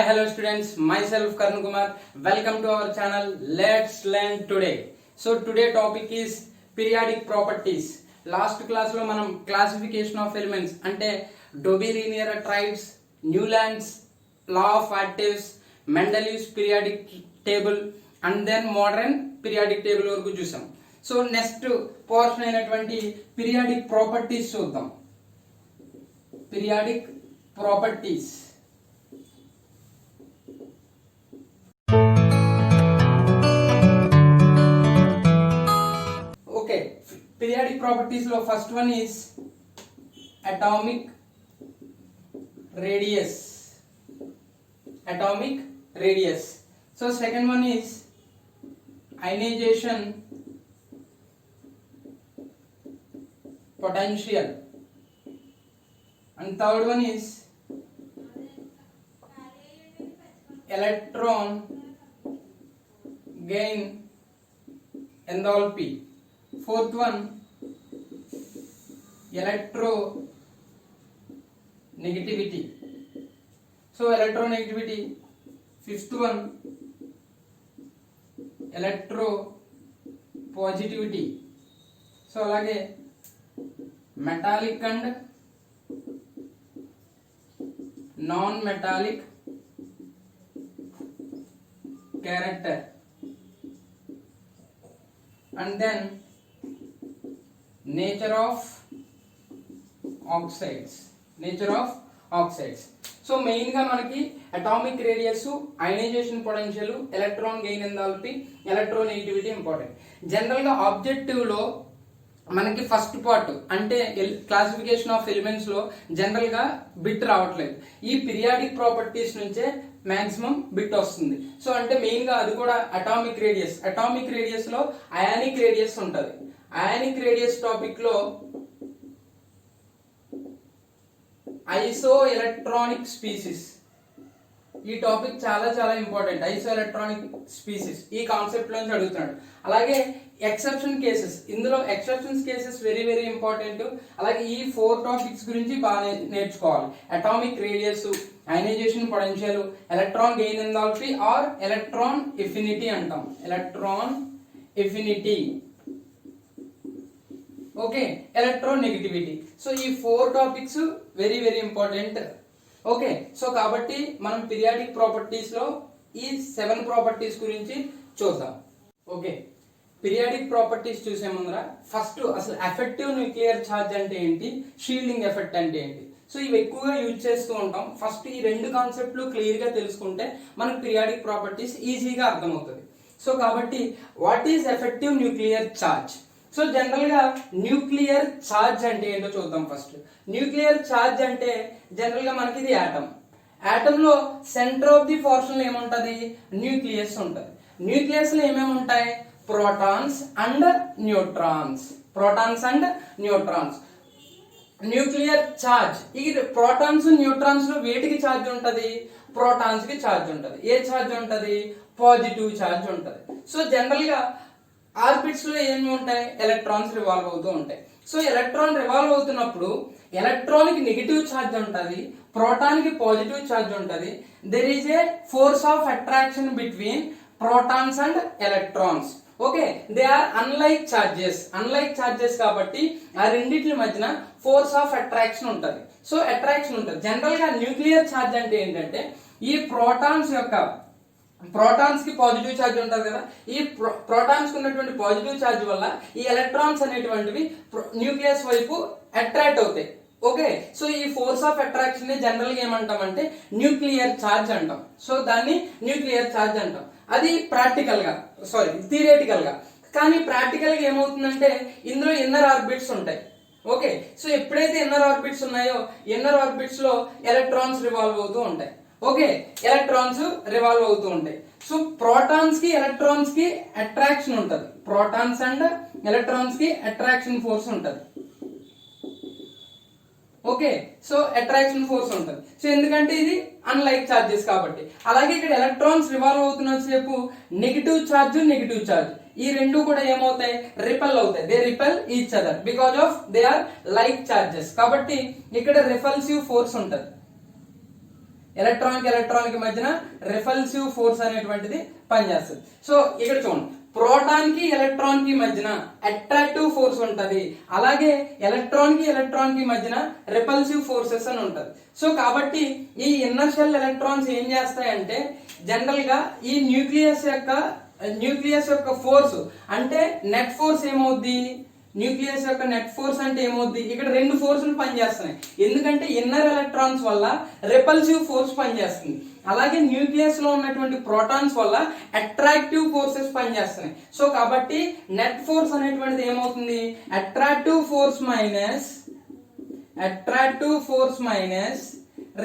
hello students. Myself Karun Kumar. Welcome to our channel. Let's learn today. So today topic is periodic properties. Last class lo manam classification of elements ante Dobie linear tribes, Newland's law of additives, Mendeleev's periodic table and then modern periodic table వరకు చూసాం. So next portion అయినటువంటి periodic properties చూద్దాం. Periodic properties periodic properties lo first one is atomic radius. So second one is ionization potential and third one is electron gain enthalpy. Fourth one electronegativity. So electronegativity. Fifth one electropositivity. So alage metallic and non-metallic character. And then nature of oxides. So main గా మనకి atomic radius, ionisation potential, electron gain enthalpy, electronegativity important. General గా objective లో మనకి first part అంటే classification of elements లో general గా bit రావట్లేదు. ఈ పీరియాడిక్ ప్రాపర్టీస్ నుంచే మాక్సిమం బిట్ వస్తుంది. సో అంటే మెయిన్ గా అది కూడా అటామిక్ రేడియస్ లో అయానిక్ రేడియస్ ఉంటది. అయానిక్ రేడియస్ టాపిక్ లో ఐసో ఎలక్ట్రానిక్ స్పీసీస్, ఈ టాపిక్ చాలా చాలా ఇంపార్టెంట్. ఐసో ఎలక్ట్రానిక్ స్పీసీస్ ఈ కాన్సెప్ట్ లోంచి అడుగుతున్నాడు. అలాగే ఎక్సెప్షన్ కేసెస్, ఇందులో exceptions cases very very important. అలాగే ఈ 4 టాపిక్స్ గురించి బాగా నేర్చుకోవాలి. Atomic radius, ionisation potential, electron gain enthalpy or electron affinity అంటాం. Electron affinity, okay, electronegativity. So ఈ 4 topics very very important. Okay, so కాబట్టి మనం పీరియాడిక్ ప్రాపర్టీస్ లో ఈ 7 ప్రాపర్టీస్ గురించి చూద్దాం. ఓకే, పీరియాడిక్ ప్రాపర్టీస్ చూసే ముందర ఫస్ట్ అసలు ఎఫెక్టివ్ న్యూక్లియర్ ఛార్జ్ అంటే ఏంటి, షీల్డింగ్ ఎఫెక్ట్ అంటే ఏంటి, సో ఇవి ఎక్కువగా యూజ్ చేస్తూ ఉంటాం. ఫస్ట్ ఈ 2 కాన్సెప్ట్లు క్లియర్ గా తెలుసుకుంటే మనకు పీరియాడిక్ ప్రాపర్టీస్ ఈజీగా అర్థమవుతుంది. సో కాబట్టి what is effective nuclear charge? So general గా న్యూక్లియర్ ఛార్జ్ అంటే ఏంటో చూద్దాం. ఫస్ట్ న్యూక్లియర్ ఛార్జ్ అంటే జనరల్ గా మనకి ఇది ఆటమ్ లో సెంటర్ ఆఫ్ ది పోర్షన్ లో ఏముంటది, న్యూక్లియస్ ఉంటది. న్యూక్లియస్ లో ఏమేమి ఉంటాయి, protons and neutrons. Nuclear charge, ఈ ప్రోటాన్స్ న్యూట్రాన్స్ లో వేటికి ఛార్జ్ ఉంటది, ప్రోటాన్స్ కి ఛార్జ్ ఉంటది. ఏ ఛార్జ్ ఉంటది, పాజిటివ్ ఛార్జ్ ఉంటది. సో జనరల్ గా ఆర్బిట్స్ లో ఏమి ఉంటాయి, ఎలక్ట్రాన్స్ రివాల్వ్ అవుతూ ఉంటాయి. సో ఎలక్ట్రాన్ రివాల్వ్ అవుతున్నప్పుడు ఎలక్ట్రాన్ కి నెగిటివ్ ఛార్జ్ ఉంటది, ప్రోటాన్ కి పాజిటివ్ ఛార్జ్ ఉంటది. There is a force of attraction between protons and electrons. Okay, they are unlike charges కాబట్టి ఆ రెండిట్ల మధ్యన ఫోర్స్ ఆఫ్ అట్రాక్షన్ ఉంటది. సో అట్రాక్షన్ ఉంటది. జనరల్ గా న్యూక్లియర్ ఛార్జ్ అంటే ఏంటంటే ఈ ప్రోటాన్స్ కి పాజిటివ్ ఛార్జ్ ఉంటది కదా, ఈ ప్రోటాన్స్ కి ఉన్నటువంటి పాజిటివ్ ఛార్జ్ వల్ల ఈ ఎలక్ట్రాన్స్ అనేటువంటివి న్యూక్లియస్ వైపు అట్రాక్ట్ అవుతాయి. ఓకే, సో ఈ ఫోర్స్ ఆఫ్ అట్రాక్షన్ ని జనరల్ గా ఏమంటామంటే న్యూక్లియర్ ఛార్జ్ అంటాం. సో దాన్ని న్యూక్లియర్ ఛార్జ్ అంటాం. అది థియరిటికల్ గా. కానీ ప్రాక్టికల్ గా ఏమవుతుందంటే ఇందులో ఇన్నర్ ఆర్బిట్స్ ఉంటాయి. ఓకే, సో ఎప్పుడైతే ఇన్నర్ ఆర్బిట్స్ ఉన్నాయో ఇన్నర్ ఆర్బిట్స్ లో ఎలక్ట్రాన్స్ రివాల్వ్ అవుతూ ఉంటాయి. ఓకే, ఎలక్ట్రాన్స్ రివాల్వ్ అవుతూ ఉంటాయి. సో ప్రోటాన్స్ కి ఎలక్ట్రాన్స్ కి అట్రాక్షన్ ఉంటది. ప్రోటాన్స్ అండ్ ఎలక్ట్రాన్స్ కి అట్రాక్షన్ ఫోర్స్ ఉంటది. ఓకే, సో అట్రాక్షన్ ఫోర్స్ ఉంటుంది. సో ఎందుకంటే ఇది అన్లైక్ చార్జెస్ కాబట్టి. అలాగే ఇక్కడ ఎలక్ట్రాన్స్ రివాల్వ్ అవుతున్న సేపు నెగిటివ్ చార్జ్ ఈ రెండు కూడా ఏమవుతాయి, రిపెల్ అవుతాయి. They repel each other because of they are like charges. కాబట్టి ఇక్కడ రిపల్సివ్ ఫోర్స్ ఉంటది. ఎలక్ట్రాన్ కి మధ్యన రిపల్సివ్ ఫోర్స్ అనేటువంటిది పనిచేస్తుంది. సో ఇక్కడ చూడండి, ప్రోటాన్ కి ఎలక్ట్రాన్ కి మధ్యన అట్రాక్టివ్ ఫోర్స్ ఉంటది, అలాగే ఎలక్ట్రాన్ కి మధ్యన రిపల్సివ్ ఫోర్సెస్ అని ఉంటది. సో కాబట్టి ఈ ఇన్నర్ షెల్ ఎలక్ట్రాన్స్ ఏం చేస్తాయంటే జనరల్ గా ఈ న్యూక్లియస్ యొక్క ఫోర్స్ అంటే నెట్ ఫోర్స్ ఏమవుద్ది, న్యూక్లియస్ యొక్క నెట్ ఫోర్స్ అంటే ఏమవుద్ది, ఇక్కడ రెండు ఫోర్సులు పనిచేస్తున్నాయి. ఎందుకంటే ఇన్నర్ ఎలక్ట్రాన్స్ వల్ల రిపల్సివ్ ఫోర్స్ పనిచేస్తుంది, అలాగే న్యూక్లియస్ లో ఉన్నటువంటి ప్రోటాన్స్ వల్ల అట్రాక్టివ్ ఫోర్సెస్ పనిచేస్తున్నాయి. సో కాబట్టి నెట్ ఫోర్స్ అనేటువంటిది ఏమవుతుంది, attractive force minus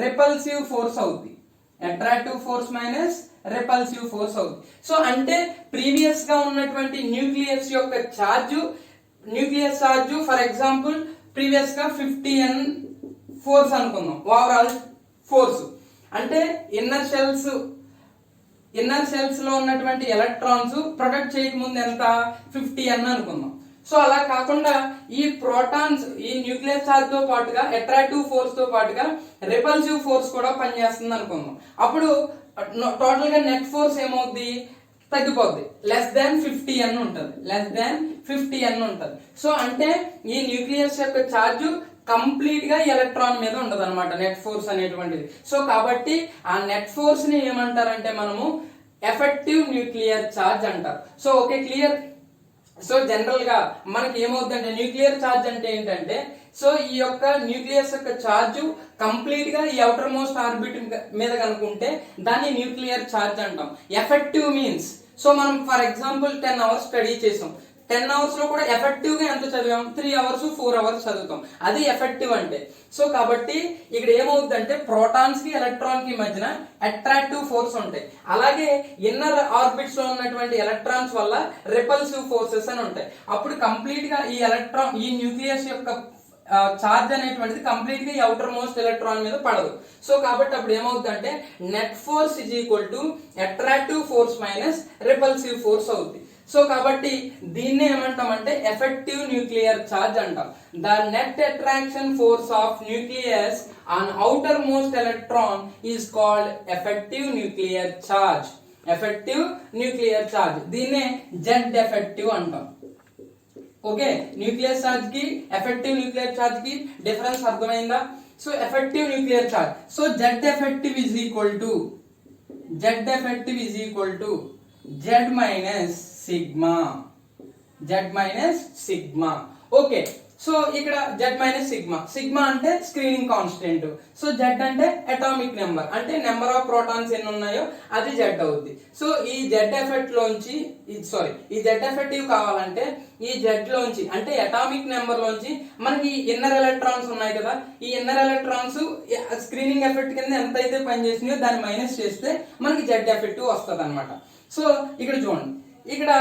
repulsive force అవుతుంది. రిపల్సివ్ ఫోర్స్ అవుతుంది. సో అంటే ప్రీవియస్ గా ఉన్నటువంటి న్యూక్లియస్ యొక్క ఛార్జ్ ఫర్ ఎగ్జాంపుల్ ప్రీవియస్ గా 50N ఫోర్స్ అనుకుందాం, ఓవరాల్ ఫోర్స్. అంటే ఇన్నర్ షెల్స్ లో ఉన్నటువంటి ఎలక్ట్రాన్స్ ప్రొటెక్ట్ చేయకముందు ఎంత, 50N అనుకుందాం. సో అలా కాకుండా ఈ ప్రోటాన్స్ ఈ న్యూక్లియర్ ఛార్జ్ తో పాటుగా అట్రాక్టివ్ ఫోర్స్ తో పాటుగా రిపల్సివ్ ఫోర్స్ కూడా పనిచేస్తుంది అనుకుందాం. అప్పుడు టోటల్ గా నెట్ ఫోర్స్ ఏమవుద్ది, తగ్గిపోద్ది, లెస్ దాన్ 50N ఉంటది. సో అంటే ఈ న్యూక్లియస్ యొక్క ఛార్జ్ కంప్లీట్ గా ఎలక్ట్రాన్ మీద ఉండదు అనమాట, నెట్ ఫోర్స్ అనేటువంటిది. సో కాబట్టి ఆ నెట్ ఫోర్స్ ని ఏమంటారంటే మనము ఎఫెక్టివ్ న్యూక్లియర్ ఛార్జ్ అంటారు. So okay, clear. So general గా మనకి ఏమవుతుందంటే న్యూక్లియర్ ఛార్జ్ అంటే ఏంటంటే, సో ఈ యొక్క న్యూక్లియస్ యొక్క ఛార్జ్ కంప్లీట్ గా ఈ అవుటర్ మోస్ట్ ఆర్బిట్ మీద కనుకుంటే దాన్ని న్యూక్లియర్ ఛార్జ్ అంటాం. ఎఫెక్టివ్ మీన్స్, సో మనం ఫర్ ఎగ్జాంపుల్ 10 hours స్టడీ చేసాం, 10 hours లో కూడా ఎఫెక్టివ్ గా ఎంత చదివాం, 3 hours 4 hours చదువుతాం, అది ఎఫెక్టివ్ అంటే. సో కాబట్టి ఇక్కడ ఏమవుతుందంటే ప్రోటాన్స్ కి ఎలక్ట్రాన్ కి మధ్యన అట్రాక్టివ్ ఫోర్స్ ఉంటాయి, అలాగే ఇన్నర్ ఆర్బిట్స్ లో ఉన్నటువంటి ఎలక్ట్రాన్స్ వల్ల రిపల్సివ్ ఫోర్సెస్ అని ఉంటాయి. అప్పుడు కంప్లీట్ గా ఈ న్యూక్లియస్ యొక్క చార్జ్ అనేటువంటిది కంప్లీట్ గా ఈ అవుటర్ మోస్ట్ ఎలక్ట్రాన్ మీద పడదు. సో కాబట్టి అప్పుడు ఏమవుతుందంటే net force is equal to attractive force minus repulsive force అవుతుంది. సో కాబట్టి దీన్నే ఏమంటామంటే ఎఫెక్టివ్ న్యూక్లియర్ ఛార్జ్ అంటాం. The net attraction force of nucleus on outer most electron is called effective nuclear charge. దీన్నే జెడ్ ఎఫెక్టివ్ అంటాం. Okay, nuclear charge కి effective nuclear charge కి difference అర్థమైందా? So effective nuclear charge, so Z effective is equal to Z minus sigma. Okay, so ఇక్కడ Z minus sigma అంటే screening constant. So Z అంటే atomic number, అంటే number of protons ఎన్ని ఉన్నాయో అది Z అవుద్ది. సో ఈ Z ఎఫెక్టివ్ కావాలంటే ఈ Z లోంచి అంటే అటామిక్ నెంబర్ లోంచి మనకి ఇన్నర్ ఎలక్ట్రాన్స్ ఉన్నాయి కదా, ఈ ఇన్నర్ ఎలక్ట్రాన్స్ స్క్రీనింగ్ ఎఫెక్ట్ కింద ఎంత అయితే పనిచేసినాయో దాన్ని మైనస్ చేస్తే మనకి Z ఎఫెక్టివ్ వస్తుంది అనమాట. సో ఇక్కడ చూడండి, ఇక్కడ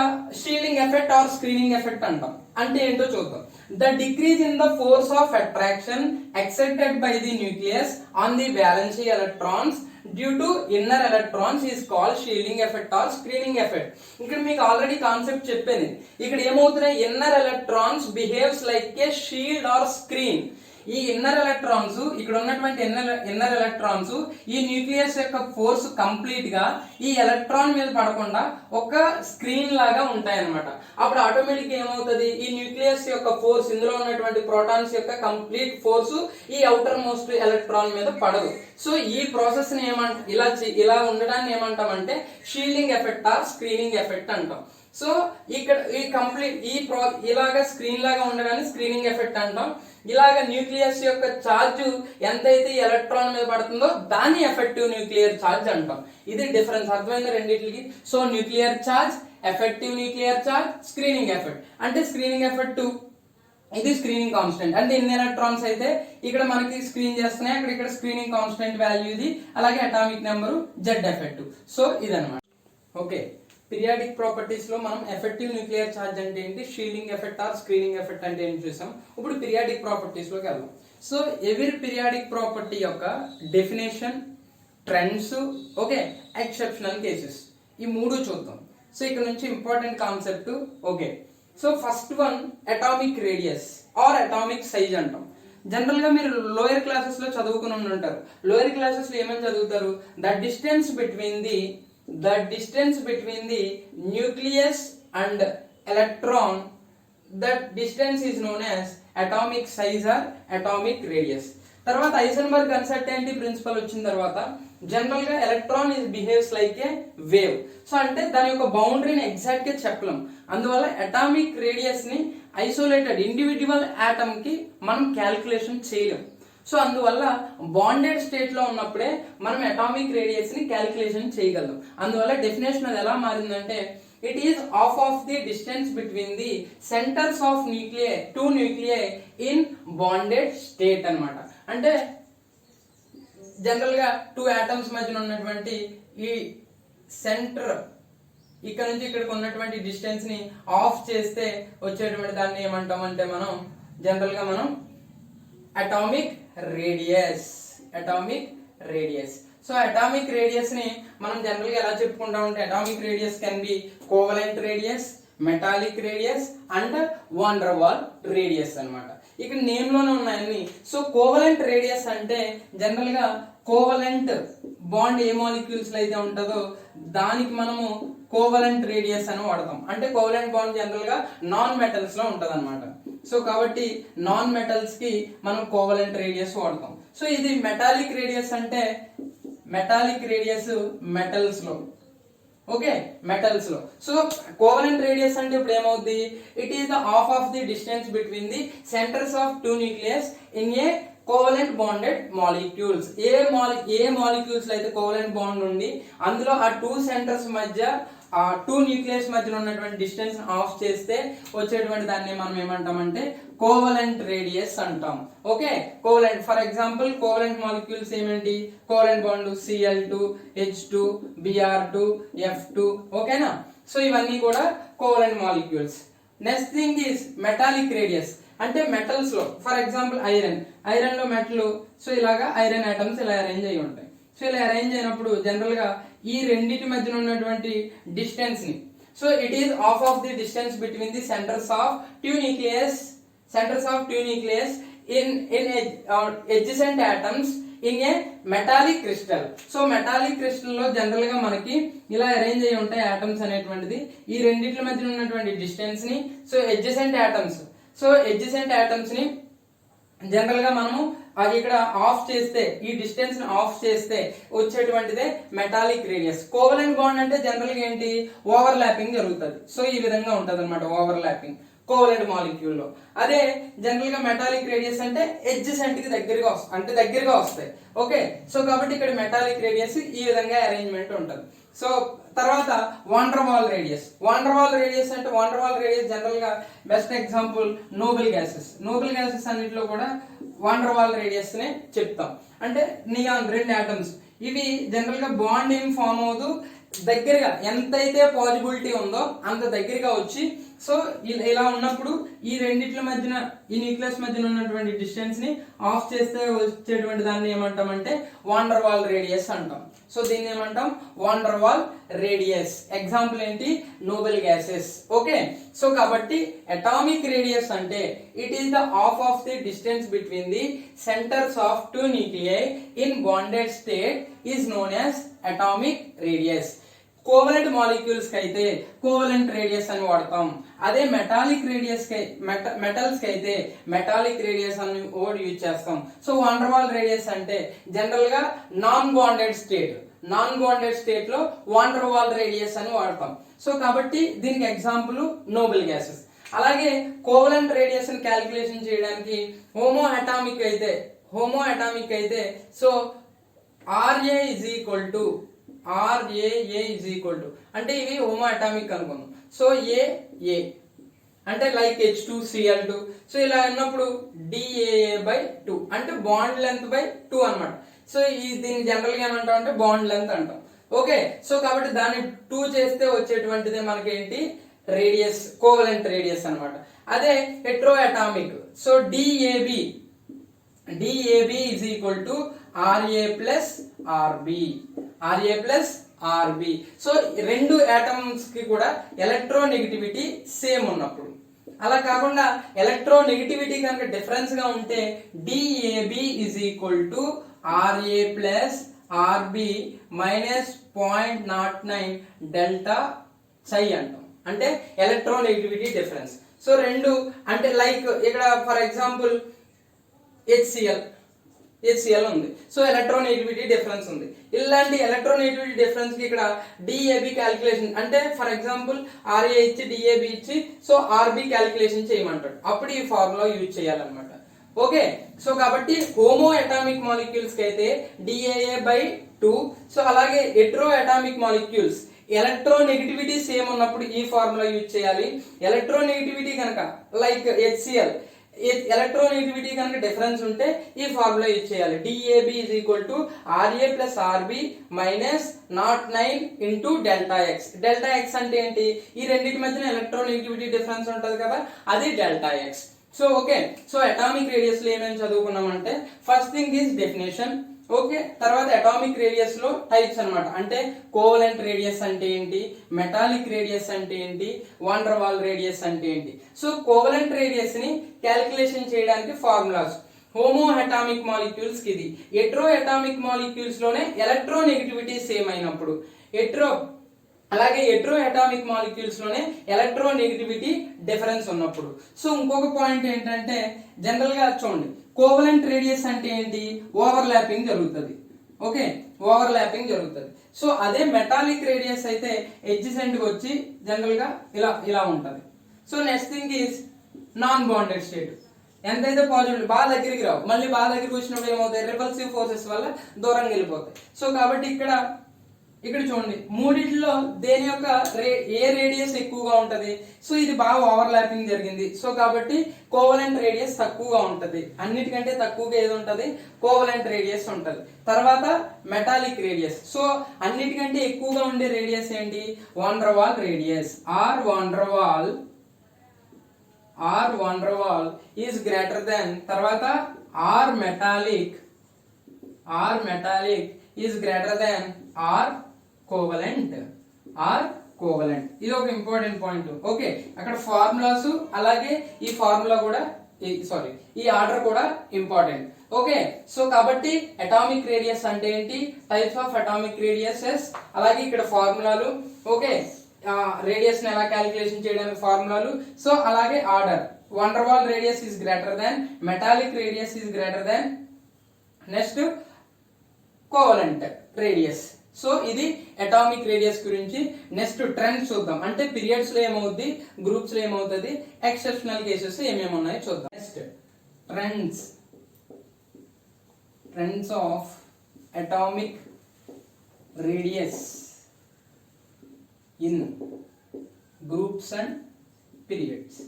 shielding effect or screening effect అంటాం. అంటే ఏంటో చూద్దాం. The decrease in the force of attraction exerted by the nucleus on the valency electrons due to inner electrons is called shielding effect or screening effect. ఇక్కడ మీకు already concept చెప్పాను. ఇక్కడ ఏమవుతున్నాయి, inner electrons behaves like a shield or screen. ఈ inner electrons, ఇక్కడ ఉన్నటువంటి inner electrons ఈ nucleus యొక్క ఫోర్స్ కంప్లీట్ గా ఈ ఎలక్ట్రాన్ మీద పడకుండా ఒక స్క్రీన్ లాగా ఉంటాయి అన్నమాట. అప్పుడు ఆటోమేటిక్ ఏమవుతుంది, ఈ న్యూక్లియస్ యొక్క ఫోర్స్, ఇందులో ఉన్నటువంటి ప్రోటాన్స్ యొక్క కంప్లీట్ ఫోర్స్ ఈ అవుటర్ మోస్ట్ ఎలక్ట్రాన్ మీద పడదు. సో ఈ ప్రాసెస్ ని ఇలా ఉండడాన్ని ఏమంటామంటే shielding effect or screening effect అంటాం. సో ఇక్కడ ఈ కంప్లీట్ ఇలాగా స్క్రీన్ లాగా ఉండడాన్ని స్క్రీనింగ్ ఎఫెక్ట్ అంటాం. ఇలాగ న్యూక్లియస్ యొక్క ఛార్జ్ ఎంతైతే ఎలక్ట్రాన్ మీద పడుతుందో దాన్ని ఎఫెక్టివ్ న్యూక్లియర్ ఛార్జ్ అంటాం. ఇది డిఫరెన్స్, అర్థమైందా రెండింటికి? So nuclear charge, effective nuclear charge, screening effect. అంటే స్క్రీనింగ్ ఎఫెక్ట్ ఇది స్క్రీనింగ్ కాన్స్టెంట్, అంటే ఇన్ని ఎలక్ట్రాన్స్ అయితే ఇక్కడ మనకి స్క్రీన్ చేస్తున్నాయి, ఇక్కడ స్క్రీనింగ్ కాన్స్టెంట్ వాల్యూ ఇది, అలాగే atomic number Z effective. So ఇదన్నమాట. ఓకే, పీరియాడిక్ ప్రాపర్టీస్ లో మనం ఎఫెక్టివ్ న్యూక్లియర్ ఛార్జ్ అంటే ఏంటి, shielding effect or screening effect అంటే ఏంటి చూసాం. ఇప్పుడు పీరియాడిక్ ప్రాపర్టీస్ లోకి వెళ్దాం. సో ఎవరీ పీరియాడిక్ ప్రాపర్టీ యొక్క definition, trends, okay, exceptional cases, ఈ మూడు చూద్దాం. సో ఇక్కడ నుంచి important concept. Okay, so first one atomic radius or atomic size అంటాం. జనరల్ గా మీరు లోయర్ క్లాసెస్ లో చదువుకుని ఉంటారు. లోయర్ క్లాసెస్ లో ఏమని చదువుతారు? The distance between the nucleus and electron, that distance is known as atomic size are atomic radius. తర్వాత ఐసెన్బర్గ్ అన్సర్టెనిటీ ప్రిన్సిపల్ వచ్చిన తర్వాత జనరల్ గా ఎలక్ట్రాన్ బిహేవ్స్ లైక్ ఏ వేవ్. సో అంటే దాని యొక్క బౌండరీని ఎగ్జాక్ట్ గా చెప్పలేం. అందువల్ల అటామిక్ రేడియస్ ని ఐసోలేటెడ్ ఇండివిడ్యువల్ ఆటమ్ కి మనం క్యాల్కులేషన్ చేయలేం. సో అందువల్ల బాండెడ్ స్టేట్ లో ఉన్నప్పుడే మనం అటామిక్ రేడియస్ ని క్యాల్కులేషన్ చేయగలం. అందువల్ల డెఫినేషన్ అది ఎలా మారిందంటే it is half of the distance between the centers of two nuclei in bonded state అన్నమాట. అంటే జనరల్ గా టూ ఆటమ్స్ మధ్యన ఉన్నటువంటి ఈ సెంటర్ ఇక్కడ నుంచి ఇక్కడికి ఉన్నటువంటి డిస్టెన్స్ ని ఆఫ్ చేస్తే వచ్చేటువంటి దాన్ని ఏమంటాం అంటే మనం జనరల్ గా మనం atomic radius. So atomic radius ని మనం జనరల్ గా ఎలా చెప్పుకుంటాం అంటే atomic radius can be covalent radius, metallic radius and van der wall radius అన్నమాట. ఇక్కడ నేమ్ లోనే ఉన్నాయన్ని. సో కోవలెంట్ రేడియస్ అంటే జనరల్ గా కోవలెంట్ బాండ్ ఏ మాలిక్యూల్స్ లో అయితే ఉంటుందో దానికి మనము కోవలెంట్ రేడియస్ అని వాడతాం. అంటే కోవలెంట్ బాండ్ జనరల్ గా నాన్ మెటల్స్ లో ఉంటది అనమాట. సో కాబట్టి నాన్ మెటల్స్ కి మనం కోవలెంట్ రేడియస్ వాడతాం. సో ఇది మెటాలిక్ రేడియస్ అంటే మెటాలిక్ రేడియస్ మెటల్స్ లో, ఓకే, మెటల్స్ లో. సో కోవలెంట్ రేడియస్ అంటే ఇప్పుడు ఏమవుద్ది? It is the half of the distance between the centres of two nucleus in a covalent bonded molecules. A molecules లో అయితే covalent bond ఉండి అందులో ఆ టూ సెంటర్స్ మధ్య ఆ టూ న్యూక్లియస్ మధ్యలో ఉన్నటువంటి డిస్టెన్స్ ఆఫ్ చేస్తే వచ్చేటువంటి దాన్ని మనం ఏమంటామంటే కోవలెంట్ రేడియస్ అంటాం. Okay, covalent for example covalent molecules ఏమేంటి? Covalent bond Cl2, H2, Br2, F2, ఓకేనా? సో ఇవన్నీ కూడా covalent molecules. Next thing is metallic radius. అంటే మెటల్స్ లో ఫర్ ఎగ్జాంపుల్ ఐరన్ లో మెటల్, సో ఇలాగా ఐరన్ ఆటమ్స్ ఇలా అరేంజ్ అయి ఉంటాయి. సో ఇలా అరేంజ్ అయినప్పుడు జనరల్ గా ఈ రెండింటి మధ్యన ఉన్నటువంటి డిస్టెన్స్ ని, so it is half of the distance between the centres of two nucleus in adjacent atoms in a metallic crystal. So metallic crystal లో జనరల్ గా మనకి ఇలా అరేంజ్ అయి ఉంటాయి ఆటమ్స్ అనేటువంటిది. ఈ రెండింటి మధ్య ఉన్నటువంటి డిస్టెన్స్ ని, సో adjacent atoms ని జనరల్ గా మనము అది ఇక్కడ ఆఫ్ చేస్తే, ఈ డిస్టెన్స్ ని ఆఫ్ చేస్తే వచ్చేటువంటిదే మెటాలిక్ రేడియస్. కోవలెంట్ బాండ్ అంటే జనరల్ గా ఏంటి? ఓవర్ ల్యాపింగ్ జరుగుతుంది. సో ఈ విధంగా ఉంటది అనమాట ఓవర్ ల్యాపింగ్ కోవలెంట్ మాలిక్యూల్ లో. అదే జనరల్ గా మెటాలిక్ రేడియస్ అంటే ఎడ్జసెంట్ కి దగ్గరగా వస్తాయి. ఓకే, సో కాబట్టి ఇక్కడ మెటాలిక్ రేడియస్ ఈ విధంగా అరేంజ్మెంట్ ఉంటది. సో తర్వాత వాన్ డెర్ వాల్ రేడియస్ అంటే van der wall radius general గా బెస్ట్ ఎగ్జాంపుల్ నోబెల్ గ్యాసెస్ అన్నిటిలో కూడా వాన్ డెర్ వాల్ రేడియస్ నే చెప్తాం. అంటే నియాన్ రెండు ఆటమ్స్ ఇవి జనరల్ గా బాండ్ ఏం ఫామ్ అవ్వదు, దగ్గరగా ఎంతైతే పాజిబిలిటీ ఉందో అంత దగ్గరగా వచ్చి, సో ఇలా ఉన్నప్పుడు ఈ రెండిట్ల మధ్యన ఈ న్యూక్లియస్ మధ్యన ఉన్నటువంటి డిస్టెన్స్ ని ఆఫ్ చేస్తే వచ్చేటువంటి దాన్ని ఏమంటామంటే వాన్ డెర్ వాల్ రేడియస్ అంటాం. సో దీన్ని ఏమంటాం? Van der wall radius. Example ఏంటి? Noble gases. ఓకే, సో కాబట్టి అటామిక్ రేడియస్ అంటే it is the half of the distance between the centres of two nuclei in bonded state is known as atomic radius. Covalent molecules కి అయితే covalent radius అని వాడతాం. అదే metallic radius metals కి అయితే metallic radius అని word use చేస్తాం. So van der wall radius అంటే జనరల్ గా నాన్ బాండెడ్ స్టేట్ లో వాన్ డెర్ వాల్ రేడియస్ అని వాడతాం. సో కాబట్టి దీనికి ఎగ్జాంపుల్ నోబెల్ గ్యాసెస్. అలాగే కోవలెంట్ రేడియస్ ని క్యాలిక్యులేషన్ చేయడానికి హోమో అటామిక్ అయితే so RAA is equal to అంటే ఇవి హోమో అటామిక్ అనుకుందాం. సో A అంటే లైక్ H2Cl2. సో ఇలా ఉన్నప్పుడు DAA/2 అంటే బాండ్ లెంత్ బై 2 అన్నమాట. సో దీన్ని జనరల్ గా ఏమంటాం అంటే బాండ్ లెంత్ అంటాం. ఓకే, సో కాబట్టి దాన్ని 2 చేస్తే వచ్చేటువంటిది మనకి ఏంటి? రేడియస్, కోవలెంట్ రేడియస్ అన్నమాట. అదే Hetero atomic, so DAB is equal to RA plus RB. So రెండు ఆటమ్స్ కి కూడా ఎలక్ట్రోనెగటివిటీ సేమ్ ఉన్నప్పుడు, అలా కాకుండా ఎలక్ట్రోనెగటివిటీ కనుక డిఫరెన్స్ గా ఉంటే DAB is equal to RA plus RB minus 0.09 delta psi అంటాం. అంటే ఎలక్ట్రోనెగటివిటీ డిఫరెన్స్. సో రెండు అంటే లైక్ ఇక్కడ ఫర్ ఎగ్జాంపుల్ HCl ఉంది. సో ఎలక్ట్రోనెగటివిటీ డిఫరెన్స్ ఉంది. ఇలాంటి ఎలక్ట్రోనెగటివిటీ డిఫరెన్స్ కి ఇక్కడ DAB క్యాలిక్యులేషన్ అంటే ఫర్ ఎగ్జాంపుల్ RA ఇచ్చి DAB ఇచ్చి సో RB క్యాలిక్యులేషన్ చేయమంటాడు. అప్పుడు ఈ ఫార్ములా యూజ్ చేయాలన్నమాట. ఓకే, సో కాబట్టి హోమో అటామిక్ మాలిక్యూల్స్ కి అయితే DAA/2. సో అలాగే hetero atomic molecules electronegativity same ఉన్నప్పుడు ఈ ఫార్ములా యూజ్ చేయాలి. ఎలక్ట్రోనెగటివిటీ కనుక లైక్ HCl ఎలక్ట్రోనెగటివిటీ కనుక డిఫరెన్స్ ఉంటే ఈ ఫార్ములా యూజ్ చేయాలి. DAB is equal to RA plus RB minus 0.9 into delta X. Delta X అంటే ఏంటి? ఈ రెండింటి మధ్యన ఎలక్ట్రోనెగటివిటీ డిఫరెన్స్ ఉంటది కదా, అది delta X. So okay, so atomic radius లో ఏమేమి చదువుకున్నామంటే first thing is definition. Okay, తర్వాత అటామిక్ రేడియస్ లో టైప్స్ అన్నమాట. అంటే కోవలెంట్ రేడియస్ అంటే ఏంటి, మెటాలిక్ రేడియస్ అంటే ఏంటి, వాన్ డెర్ వాల్ రేడియస్ అంటే ఏంటి. సో కోవలెంట్ రేడియస్ ని క్యాలిక్యులేషన్ చేయడానికి ఫార్ములాస్ హోమో అటామిక్ మాలిక్యూల్స్ కి ఇది. హెటెరో అటామిక్ మాలిక్యూల్స్ లోనే ఎలక్ట్రోనెగటివిటీ సేమ్ అయినప్పుడు అలాగే హెటెరో అటామిక్ మాలిక్యూల్స్ లోనే ఎలక్ట్రోనెగటివిటీ డిఫరెన్స్ ఉన్నప్పుడు. సో ఇంకొక పాయింట్ ఏంటంటే జనరల్ గా చూడండి కోవలెంట్ రేడియస్ అంటే ఏంటి, ఓవర్లాపింగ్ జరుగుతుంది. ఓకే, ఓవర్లాపింగ్ జరుగుతుంది. సో అదే మెటాలిక్ రేడియస్ అయితే ఎడ్జసెంట్ గా వచ్చి జనరల్ గా ఇలా ఉంటది. So next thing is non bonded state. ఎంతైతే పాజిటివ్ బాగా దగ్గరికి రావు, మళ్ళీ బాగా దగ్గరికి వచ్చినప్పుడు ఏమవుతాయి, రిపల్సివ్ ఫోర్సెస్ వల్ల దూరంగా వెళ్ళిపోతాయి. సో కాబట్టి ఇక్కడ చూడండి మూడిట్లో దేని యొక్క ఏ రేడియస్ ఎక్కువగా ఉంటది. సో ఇది బాగా ఓవర్లాపింగ్ జరిగింది. సో కాబట్టి కోవలెంట్ రేడియస్ తక్కువగా ఉంటది. అన్నిటికంటే తక్కువగా ఏది ఉంటది, కోవలెంట్ రేడియస్ ఉంటది. తర్వాత మెటాలిక్ రేడియస్. సో అన్నిటికంటే ఎక్కువగా ఉండే రేడియస్ ఏంటి, van der wall radius. R van der Waals is greater than తర్వాత R metallic is greater than R covalent. ఇది ఒక ఇంపార్టెంట్ పాయింట్. ఓకే, అక్కడ ఫార్ములాస్ అలాగే ఈ ఫార్ములా కూడా ఈ ఆర్డర్ కూడా ఇంపార్టెంట్. ఓకే, సో కాబట్టి అటామిక్ రేడియస్ అంటే ఏంటి, టైప్స్ ఆఫ్ అటామిక్ రేడియసెస్, అలాగే ఇక్కడ ఫార్ములాలు. ఓకే, రేడియస్ ని ఎలా క్యాలిక్యులేషన్ చేయడానికి ఫార్ములాలు. సో అలాగే order van der wall radius is greater than, metallic radius is greater than, next covalent radius. So ఇది అటామిక్ రేడియస్ గురించి. నెక్స్ట్ ట్రెండ్స్ చూద్దాం. అంటే పీరియడ్స్ లో ఏమవుద్ది, గ్రూప్స్ లో ఏమవుతుంది, ఎక్సెప్షనల్ కేసెస్ ఏమేమి ఉన్నాయో చూద్దాం. Next trends of atomic radius in groups and periods.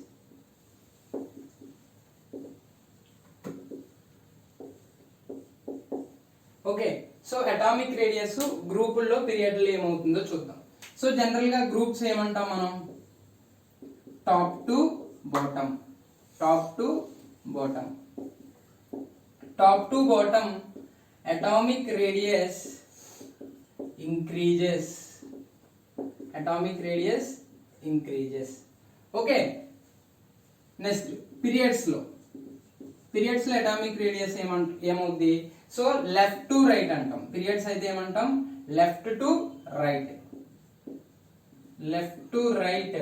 Okay, so atomic radius గ్రూపుల్లో పీరియడ్లో ఏమవుతుందో చూద్దాం. సో జనరల్ గా గ్రూప్స్ ఏమంటాం మనం, top to bottom atomic radius increases. Okay, next periods లో అటామిక్ రేడియస్ ఏమవుద్ది, సో లెఫ్ట్ టు రైట్ అంటాం. పీరియడ్స్ అయితే ఏమంటాం, left to right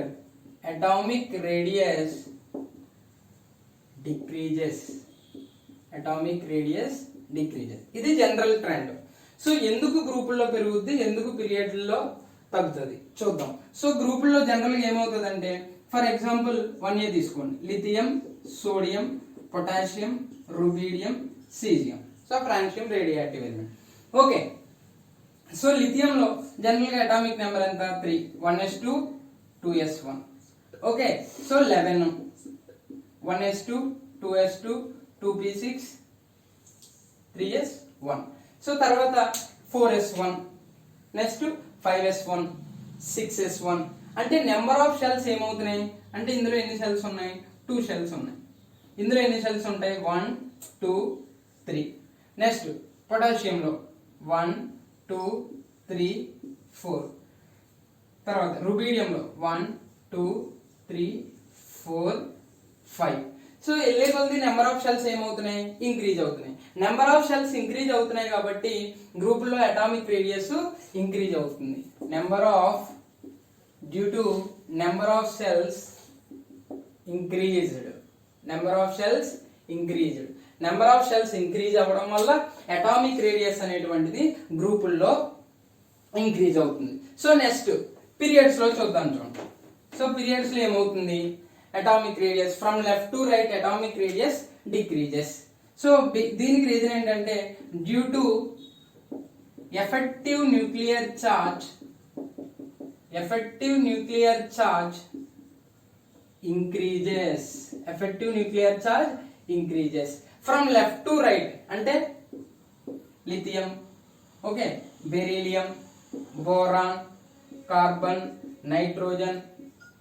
atomic radius decreases. ఇది జనరల్ ట్రెండ్. సో ఎందుకు గ్రూపుల్లో పెరుగుద్ది, ఎందుకు పీరియడ్లో తగ్గుతుంది చూద్దాం. సో గ్రూపుల్లో జనరల్ గా ఏమవుతుందంటే ఫర్ ఎగ్జాంపుల్ 1A తీసుకోండి, lithium, sodium, potassium, rubidium, caesium. So francium radioactive element. Okay, so లిథియంలో జనరల్ గా అటామిక్ నెంబర్ ఎంత, 3, 1s2 2s1. Okay, so 11, 1s2 2s2 2p6 3s1. So తర్వాత 4s1, నెక్స్ట్ 5s1 6s1. అంటే number of shells ఏమవుతున్నాయి అంటే ఇందులో ఎన్ని shells ఉన్నాయి, 2 shells ఉన్నాయి. ఇందులో ఎన్ని షెల్స్ ఉంటాయి, 1 2 3. నెక్స్ట్ పొటాషియంలో 1 2 3 4. తర్వాత రుబీడియంలో 1 2 3 4 5. సో వెళ్ళే కొద్ది నెంబర్ ఆఫ్ షెల్స్ ఏమవుతున్నాయి, ఇంక్రీజ్ అవుతున్నాయి. నెంబర్ ఆఫ్ షెల్స్ ఇంక్రీజ్ అవుతున్నాయి కాబట్టి గ్రూప్ లో అటామిక్ రేడియస్ ఇంక్రీజ్ అవుతుంది. Number of due to number of shells increased, number of shells increased. Number of shells increase అవ్వడం వల్ల అటామిక్ రేడియస్ అనేటువంటిది గ్రూపుల్లో ఇంక్రీజ్ అవుతుంది. సో నెక్స్ట్ పీరియడ్స్ లో చూద్దాం చూడండి. సో పీరియడ్స్ లో ఏమవుతుంది, atomic radius from left to right atomic radius decreases. So దీనికి రీజన్ ఏంటంటే due to effective nuclear charge, effective nuclear charge increases, effective nuclear charge increases from left to right. అంటే lithium, okay, beryllium, boron, carbon, nitrogen,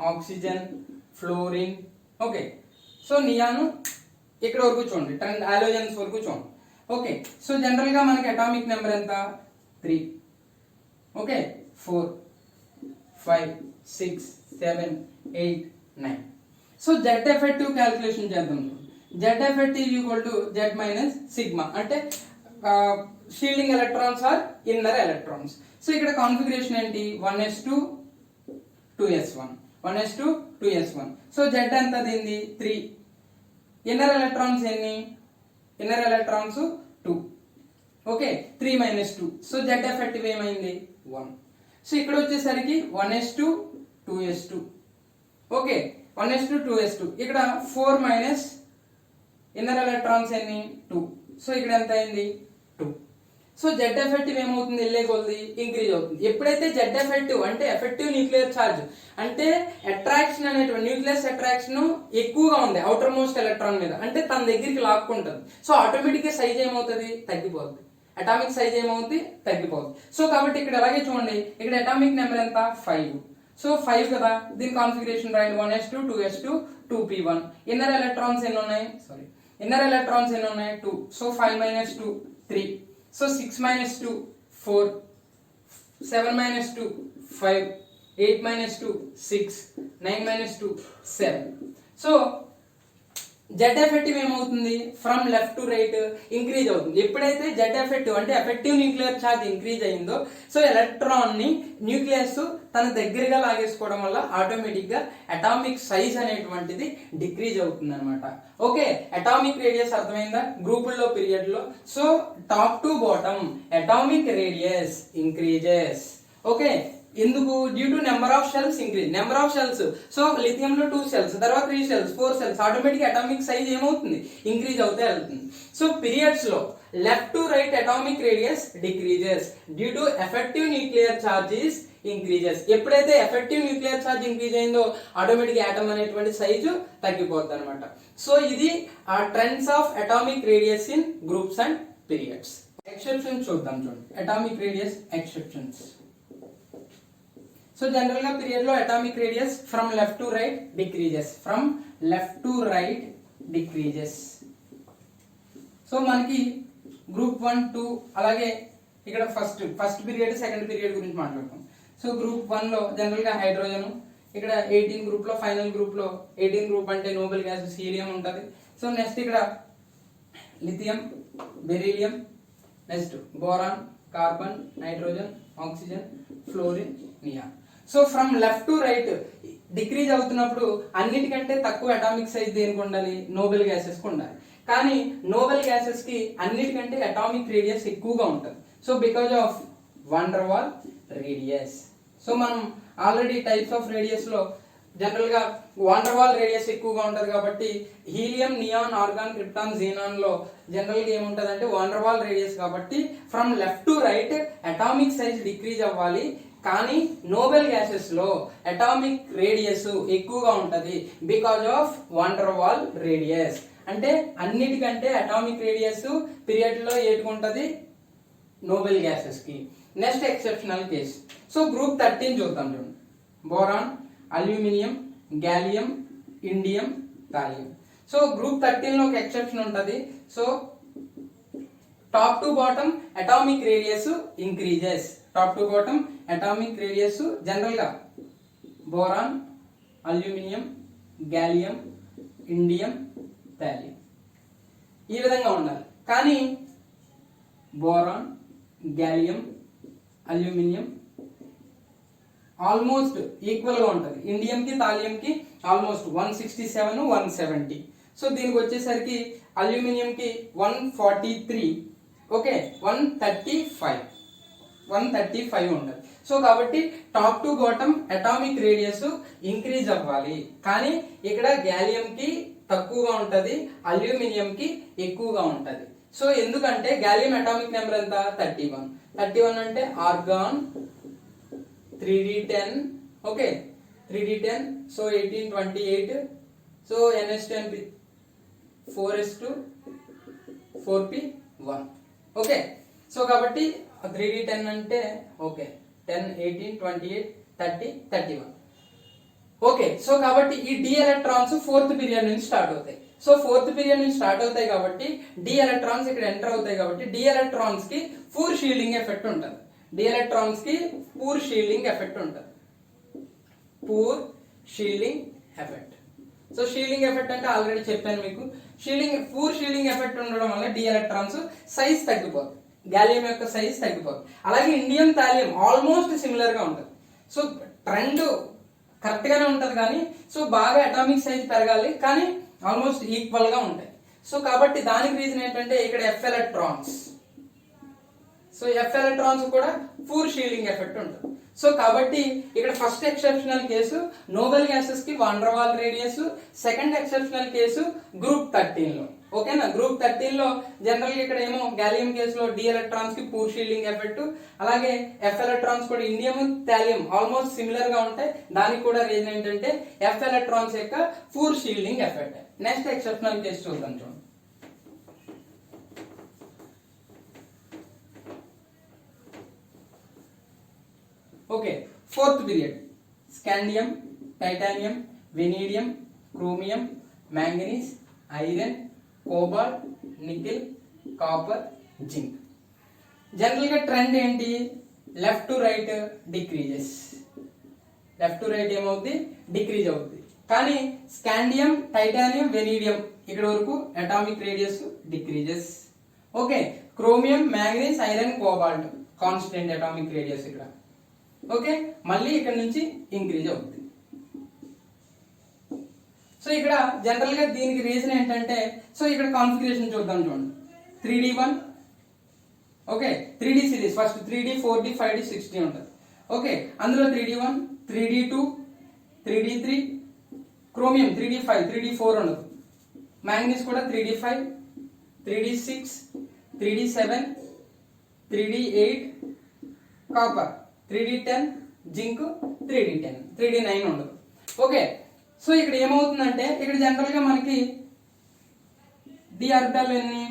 oxygen, fluorine, okay. So neon ఇక్కడ వరకు చూడండి, 10 halogens వరకు చూడండి, okay. So general గా మనకి atomic number ఎంత, 3, okay, 4, 5, 6, 7, 8, 9. So Z effective calculation చేద్దాం. Z effective equal to Z minus sigma, అంటే shielding electrons or inner electrons. So ఇక్కడ కాన్ఫిగరేషన్ ఏంటి, 1s2 2s1, 1s2 2s1. So Z ఎంత దీనిది 3. ఇన్నర్ ఎలక్ట్రాన్స్ ఎన్ని, inner electrons 2, okay, 3 - 2. So Z effective ఏమైంది 1. So ఇక్కడ వచ్చేసరికి 1s2 2s2, okay, 1s2 2s2. ఇక్కడ 4 మైనస్ ఇన్నర్ ఎలక్ట్రాన్స్ ఎన్ని 2. సో ఇక్కడ ఎంత అయింది 2. సో జెడ్ ఎఫెక్టివ్ ఏమవుతుంది, వెళ్ళే కొద్ది ఇంక్రీజ్ అవుతుంది. ఎప్పుడైతే జెడ్ ఎఫెక్టివ్ అంటే ఎఫెక్టివ్ న్యూక్లియర్ ఛార్జ్ అంటే అట్రాక్షన్ అనేటువంటి న్యూక్లియస్ అట్రాక్షన్ ఎక్కువగా ఉంది అవుటర్ మోస్ట్ ఎలక్ట్రాన్ మీద, అంటే తన దగ్గరికి లాక్కుంటుంది. సో ఆటోమేటిక్ గా సైజ్ ఏమవుతుంది, తగ్గిపోతుంది. అటామిక్ సైజ్ ఏమవుతుంది, తగ్గిపోతుంది. సో కాబట్టి ఇక్కడ అలాగే చూడండి, ఇక్కడ అటామిక్ నెంబర్ ఎంత 5. సో 5 కదా, దీని కాన్ఫిగరేషన్ రాయండి, 1s2 2s2 2p1. Inner electrons ఎన్ని ఉన్నాయి, సారీ, ఇన్నర్ ఎలక్ట్రాన్స్ ఎన్ని ఉన్నాయి 2. So 5 - 2 3. So 6 - 2 4, 7 - 2 5, 8 - 2 6, 9 - 2 7. So Z effective ఏమవుతుంది, from left to right increase అవుతుంది. ఎప్పుడైతే జెడ్ ఎఫెక్టివ్ అంటే ఎఫెక్టివ్ న్యూక్లియర్ ఛార్జ్ ఇంక్రీజ్ అయిందో, సో ఎలక్ట్రాన్ ని న్యూక్లియస్ తన దగ్గరగా లాగేసుకోవడం వల్ల ఆటోమేటిక్ గా అటామిక్ సైజ్ అనేటువంటిది డిక్రీజ్ అవుతుంది అనమాట. ఓకే, అటామిక్ రేడియస్ అర్థమైందా గ్రూపుల్లో పీరియడ్ లో. So top to bottom atomic radius increases, okay. ఎందుకు, due to number of shells increase, number of shells. So lithium లో 2 షెల్స్, తర్వాత 3 shells, 4 shells, automatic atomic size ఏమవుతుంది, ఇంక్రీజ్ అవుతే వెళ్తుంది. సో పీరియడ్స్ లో left to right atomic radius decreases due to effective nuclear charges increases. ఎప్పుడైతే effective nuclear charge increase అయిందో automatic atom అనేటువంటి size తగ్గిపోతుంది అనమాట. సో ఇది ఆ trends of atomic radius in groups and periods. Exceptions చూద్దాం చూడండి, atomic radius exceptions. So general గా పీరియడ్ లో atomic radius from left to right decreases, from left to right decreases. So మనకి గ్రూప్ 1 2 అలాగే ఇక్కడ ఫస్ట్ పీరియడ్ సెకండ్ పీరియడ్ గురించి మాట్లాడుతాం. So group 1 లో జనరల్ గా హైడ్రోజన్, ఇక్కడ 18 గ్రూప్ లో ఫైనల్ గ్రూప్ లో 18 గ్రూప్ అంటే నోబెల్ గ్యాస్ హీలియం ఉంటది. సో నెక్స్ట్ ఇక్కడ lithium, beryllium, next boron, carbon, nitrogen, oxygen, fluorine, neon. So from left to right decrease అవుతున్నప్పుడు అన్నిటికంటే తక్కువ అటామిక్ సైజ్ దేనికి ఉండాలి, నోబెల్ గ్యాసెస్ కు ఉండాలి. కానీ నోబెల్ గ్యాసెస్ కి అన్నిటికంటే అటామిక్ రేడియస్ ఎక్కువగా ఉంటుంది. So because of van der wall radius. So మనం ఆల్రెడీ టైప్స్ ఆఫ్ రేడియస్ లో జనరల్ గా వాన్ డెర్ వాల్ రేడియస్ ఎక్కువగా ఉంటది కాబట్టి helium, neon, argon, krypton, xenon లో జనరల్ గా ఏముంటది అంటే వాన్ డెర్ వాల్ రేడియస్ కాబట్టి from left to right atomic size decrease అవ్వాలి. కానీ నోబెల్ గ్యాసెస్ లో అటామిక్ రేడియస్ ఎక్కువగా ఉంటది because of van der wall radius. అంటే అన్నిటికంటే అటామిక్ రేడియస్ పీరియడ్ లో ఏటుకుంటది, నోబెల్ గ్యాసెస్ కి. Next exceptional case. So group 13 చూద్దాం చూడండి, boron, aluminium, gallium, indium, thallium. So group 13 లో ఒక ఎక్సెప్షన్ ఉంటది. So top to bottom atomic radius increases, top to bottom atomic radius general గా boron, aluminium, gallium, indium, thallium ఈ విధంగా ఉండాలి. కానీ boron, gallium, aluminium almost equal గా ఉంటుంది. ఇండియంకి థాలియంకి ఆల్మోస్ట్ 167, 170. సో దీనికి వచ్చేసరికి అల్యూమినియంకి 143, ఓకే 135 ఉంటుంది. సో కాబట్టి top to bottom atomic radius increase అవ్వాలి. కానీ ఇక్కడ గ్యాలియంకి తక్కువగా ఉంటది, అల్యూమినియంకి ఎక్కువగా ఉంటది. సో ఎందుకంటే గ్యాలియం అటామిక్ నెంబర్ ఎంత 31 అంటే organ 3d10, okay 3d10, so 1828, so ns10 4s2 4p1, okay. So కాబట్టి 3d10 అంటే ఓకే 10 18 28 30 31, ఓకే. సో కాబట్టి ఈ డి ఎలక్ట్రాన్స్ ఫోర్త్ పీరియడ్ నుంచి స్టార్ట్ అవుతాయి. సో ఫోర్త్ పీరియడ్ నుంచి స్టార్ట్ అవుతాయి కాబట్టి డి ఎలక్ట్రాన్స్ ఇక్కడ ఎంటర్ అవుతాయి కాబట్టి డి ఎలక్ట్రాన్స్ కి పూర్ షీల్డింగ్ ఎఫెక్ట్ ఉంటుంది. డి ఎలక్ట్రాన్స్ కి పూర్ షీల్డింగ్ ఎఫెక్ట్ ఉంటుంది. Poor shielding effect. So shielding effect అంటే ఆల్రెడీ చెప్పాను మీకు. పూర్ షీల్డింగ్ ఎఫెక్ట్ ఉండడం వల్ల డి ఎలక్ట్రాన్స్ సైజ్ తగ్గిపోతుంది, గ్యాలియం యొక్క సైజ్ తగ్గిపోతుంది. అలాగే ఇండియం, థాలియం ఆల్మోస్ట్ సిమిలర్ గా ఉంటుంది. సో ట్రెండ్ కరెక్ట్ గానే ఉంటది కానీ సో బాగా అటామిక్ సైజ్ పెరగాలి కానీ ఆల్మోస్ట్ ఈక్వల్ గా ఉంటాయి. సో కాబట్టి దానికి రీజన్ ఏంటంటే ఇక్కడ F electrons. So F electrons కూడా పూర్ షీల్డింగ్ ఎఫెక్ట్ ఉంటుంది. సో కాబట్టి ఇక్కడ first exceptional case noble gases కి van der wall radius, second exceptional case group 13 లో, ఓకేనా. గ్రూప్ 13 లో జనరల్ గా ఇక్కడ ఏమో గ్యాలియం కేసులో డి ఎలక్ట్రాన్స్ కి పూర్ షీల్డింగ్ ఎఫెక్ట్, అలాగే ఎఫ్ ఎలక్ట్రాన్స్ కూడా ఇండియం, థాలియం ఆల్మోస్ట్ సిమిలర్ గా ఉంటాయి. దానికి కూడా రీజన్ ఏంటంటే ఎఫ్ ఎలక్ట్రాన్స్ యొక్క poor shielding effect. Next exceptional case చూద్దాం చూడండి. Okay fourth period scandium, titanium, vanadium, chromium, manganese, iron, cobalt, nickel, copper, zinc. General గా ట్రెండ్ ఏంటి? Left to right decreases. Left to right ఏమవుతుంది? Decrease అవుతుంది. కానీ scandium, titanium, vanadium ఇక్కడ వరకు atomic radius decreases. Okay chromium, manganese, iron, cobalt constant atomic radius ఇక్కడ, okay మళ్ళీ ఇక్కడ నుంచి ఇంక్రీజ్ అవుతుంది. సో ఇక్కడ జనరల్ గా దీనికి రీజన్ ఏంటంటే సో ఇక్కడ కాన్ఫిగరేషన్ చూద్దాం చూడండి. 3d1, okay 3d series first 3d 4d 5d 6d ఉంటుంది. ఓకే అందులో 3d1, 3d2, 3d3, chromium 3d5, 3d4 ఉండదు. మ్యాంగనీస్ కూడా 3d5, 3d6, 3d7, 3d8, copper 3d10, zinc 3d10, 3d9 ఉండదు. ఓకే సో ఇక్కడ ఏమవుతుందంటే ఇక్కడ జనరల్ గా మనకి డి ఆర్బిటాల్ ఎన్ని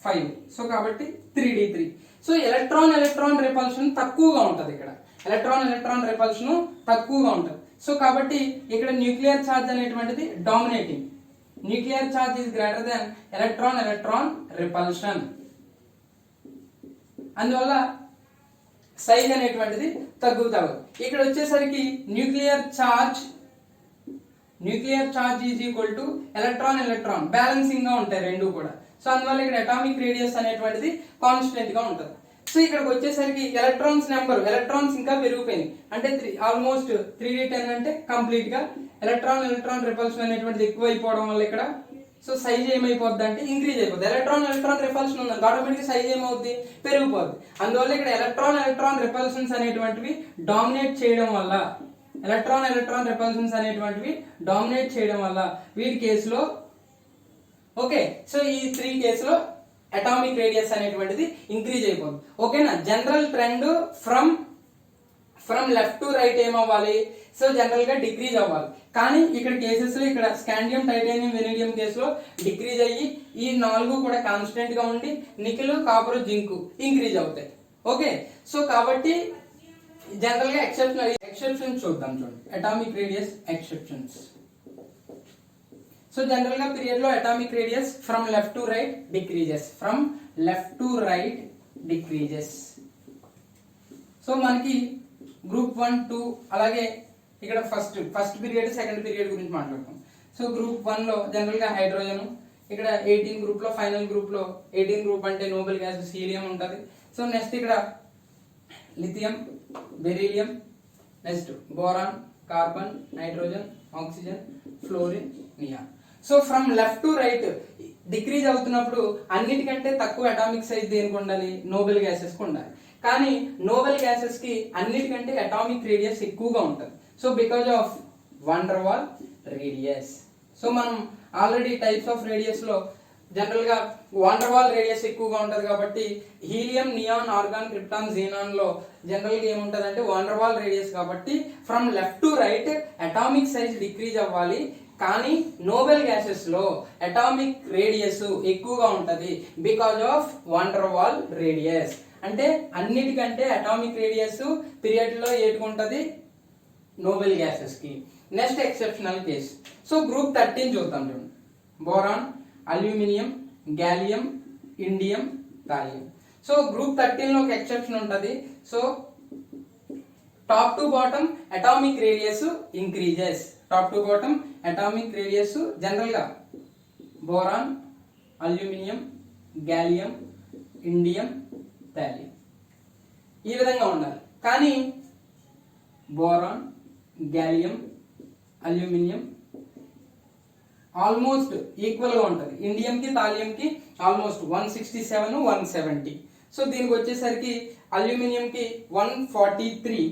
5, సో కాబట్టి 3d3. సో ఎలక్ట్రాన్ రిపల్షన్ తక్కువగా ఉంటది. ఇక్కడ ఎలక్ట్రాన్ రిపల్షన్ తక్కువగా ఉంటది. సో కాబట్టి ఇక్కడ న్యూక్లియర్ ఛార్జ్ అనేటువంటిది dominating. Nuclear charge is greater than electron repulsion. అందువల్ల సైజ్ అనేటువంటిది తగ్గుతావు. ఇక్కడ వచ్చేసరికి nuclear charge is equal to electron balancing గా ఉంటాయి రెండు కూడా. సో అందువల్ల ఇక్కడ అటామిక్ రేడియస్ అనేటువంటిది కాన్స్టెంట్ గా ఉంటుంది. సో ఇక్కడికి వచ్చేసరికి ఎలక్ట్రాన్స్ ఇంకా పెరిగిపోయినాయి అంటే ఆల్మోస్ట్ 3d10 అంటే కంప్లీట్ గా ఎలక్ట్రాన్ రిపల్షన్ అనేటువంటిది ఎక్కువ అయిపోవడం వల్ల ఇక్కడ సో సైజ్ ఏమైపోద్ది అంటే ఇంక్రీజ్ అయిపోద్ది. ఎలక్ట్రాన్ రిపల్షన్ ఉందండి ఆటోమేటిక్ సైజ్ ఏమవుద్ది? పెరిగిపోద్ది. అందువల్ల ఇక్కడ ఎలక్ట్రాన్ రిపల్షన్స్ అనేటువంటివి డామినేట్ చేయడం వల్ల వీటి కేసులో ఓకే సో ఈ 3 కేసులో అటామిక్ రేడియస్ అనేటువంటిది ఇంక్రీజ్ అయిపోతుంది. ఓకేనా. General trend from left to right ఏమవ్వాలి? సో జనరల్ గా డిక్రీజ్ అవ్వాలి. కానీ ఇక్కడ కేసెస్ లో ఇక్కడ స్కాండియం, టైటానియం, వెనీడియం కేసులో డిక్రీజ్ అయ్యి ఈ 4 కూడా కాన్స్టెంట్ గా ఉండి నికెల్, కాపర్, జింక్ ఇంక్రీజ్ అవుతాయి. ఓకే సో కాబట్టి జనరల్ గా ఎక్సెప్షన్స్ చూద్దాం చూడండి. Atomic radius exceptions. So general గా పీరియడ్ లో atomic radius from left to right decreases. So మనకి గ్రూప్ 1, 2 అలాగే ఇక్కడ ఫస్ట్ పీరియడ్, సెకండ్ పీరియడ్ గురించి మాట్లాడుతాం. సో గ్రూప్ 1 లో జనరల్ గా హైడ్రోజన్, ఇక్కడ 18 గ్రూప్ లో ఫైనల్ గ్రూప్ లో 18 గ్రూప్ అంటే నోబెల్ గ్యాసెస్ హీలియం ఉంటది. సో నెక్స్ట్ ఇక్కడ lithium, beryllium, next boron, carbon, nitrogen, oxygen, fluorine, neon. So from left to right decrease అవుతున్నప్పుడు అన్నిటికంటే తక్కువ అటామిక్ సైజ్ దేనికి ఉండాలి? నోబెల్ గ్యాసెస్ కి ఉండాలి. కానీ నోబెల్ గ్యాసెస్ కి అన్నిటికంటే అటామిక్ రేడియస్ ఎక్కువగా ఉంటుంది. So because of van der wall radius. So మనం ఆల్రెడీ టైప్స్ ఆఫ్ రేడియస్ లో జనరల్ గా వాన్ డెర్ వాల్ రేడియస్ ఎక్కువగా ఉంటది కాబట్టి helium, neon, argon, krypton, xenon లో జనరల్ గా ఏముంటది అంటే వాన్ డెర్ వాల్ రేడియస్ కాబట్టి from left to right atomic size decrease అవ్వాలి. కానీ నోబెల్ గ్యాసెస్ లో అటామిక్ రేడియస్ ఎక్కువగా ఉంటది because of van der wall radius. అంటే అన్నిటికంటే అటామిక్ రేడియస్ పీరియడ్ లో ఏటుకుంటది? నోబెల్ గ్యాసెస్ కి. Next exceptional case. So group 13 చూద్దాం చూడండి. Boron, aluminium, gallium, indium, thallium. So group 13 లో ఒక ఎక్సెప్షన్ ఉంటది. So top to bottom atomic radius increases. Top to bottom atomic radius general గా boron, aluminium, gallium, indium, thallium ఈ విధంగా ఉండాలి. కానీ boron, gallium, aluminium almost equal గా ఉంటది. ఇండియం కి థాలియం కి ఆల్మోస్ట్ 167, 170. సో దీనికి వచ్చేసరికి అల్యూమినియం కి 143,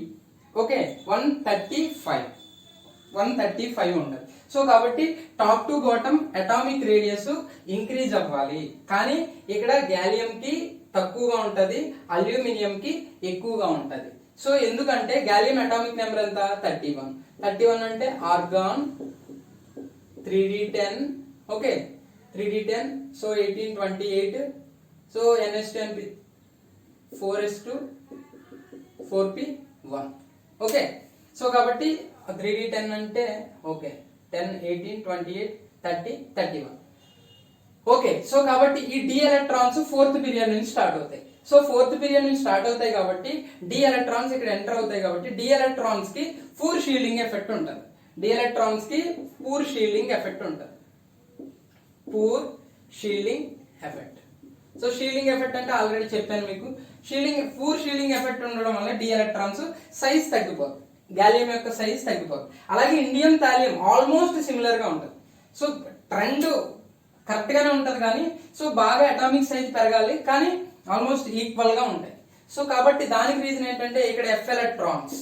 ఓకే 135 ఉంటది. సో కాబట్టి top to bottom atomic radius increase అవ్వాలి. కానీ ఇక్కడ గ్యాలియం కి తక్కువగా ఉంటది, అల్యూమినియం కి ఎక్కువగా ఉంటది. సో ఎందుకంటే గ్యాలియం అటామిక్ నెంబర్ ఎంత? 31 అంటే organ 3d10, okay 3d10. So 18, 28. So ns10 4s2 4p1, okay. So కాబట్టి 3d10 అంటే ఓకే 10, 18, 28, 30, 31, ఓకే. సో కాబట్టి ఈ డి ఎలక్ట్రాన్స్ ఫోర్త్ పీరియడ్ నుంచి స్టార్ట్ అవుతాయి. సో ఫోర్త్ పీరియడ్ నుంచి స్టార్ట్ అవుతాయి కాబట్టి డి ఎలక్ట్రాన్స్ ఇక్కడ ఎంటర్ అవుతాయి కాబట్టి డి ఎలక్ట్రాన్స్ కి పూర్ షీల్డింగ్ ఎఫెక్ట్ ఉంటుంది. డి ఎలక్ట్రాన్స్ కి పూర్ షీల్డింగ్ ఎఫెక్ట్ ఉంటుంది. Poor shielding effect. So shielding effect అంటే ఆల్రెడీ చెప్పాను మీకు. పూర్ షీల్డింగ్ ఎఫెక్ట్ ఉండడం వల్ల డి ఎలక్ట్రాన్స్ సైజ్ తగ్గిపోతుంది. గ్యాలియం యొక్క సైజ్ తగ్గిపోతుంది. అలాగే ఇండియం, థాలియం ఆల్మోస్ట్ సిమిలర్ గా ఉంటుంది. సో ట్రెండ్ కరెక్ట్ గానే ఉంటది కానీ సో బాగా అటామిక్ సైజ్ పెరగాలి కానీ ఆల్మోస్ట్ ఈక్వల్ గా ఉంటాయి. సో కాబట్టి దానికి రీజన్ ఏంటంటే ఇక్కడ F electrons.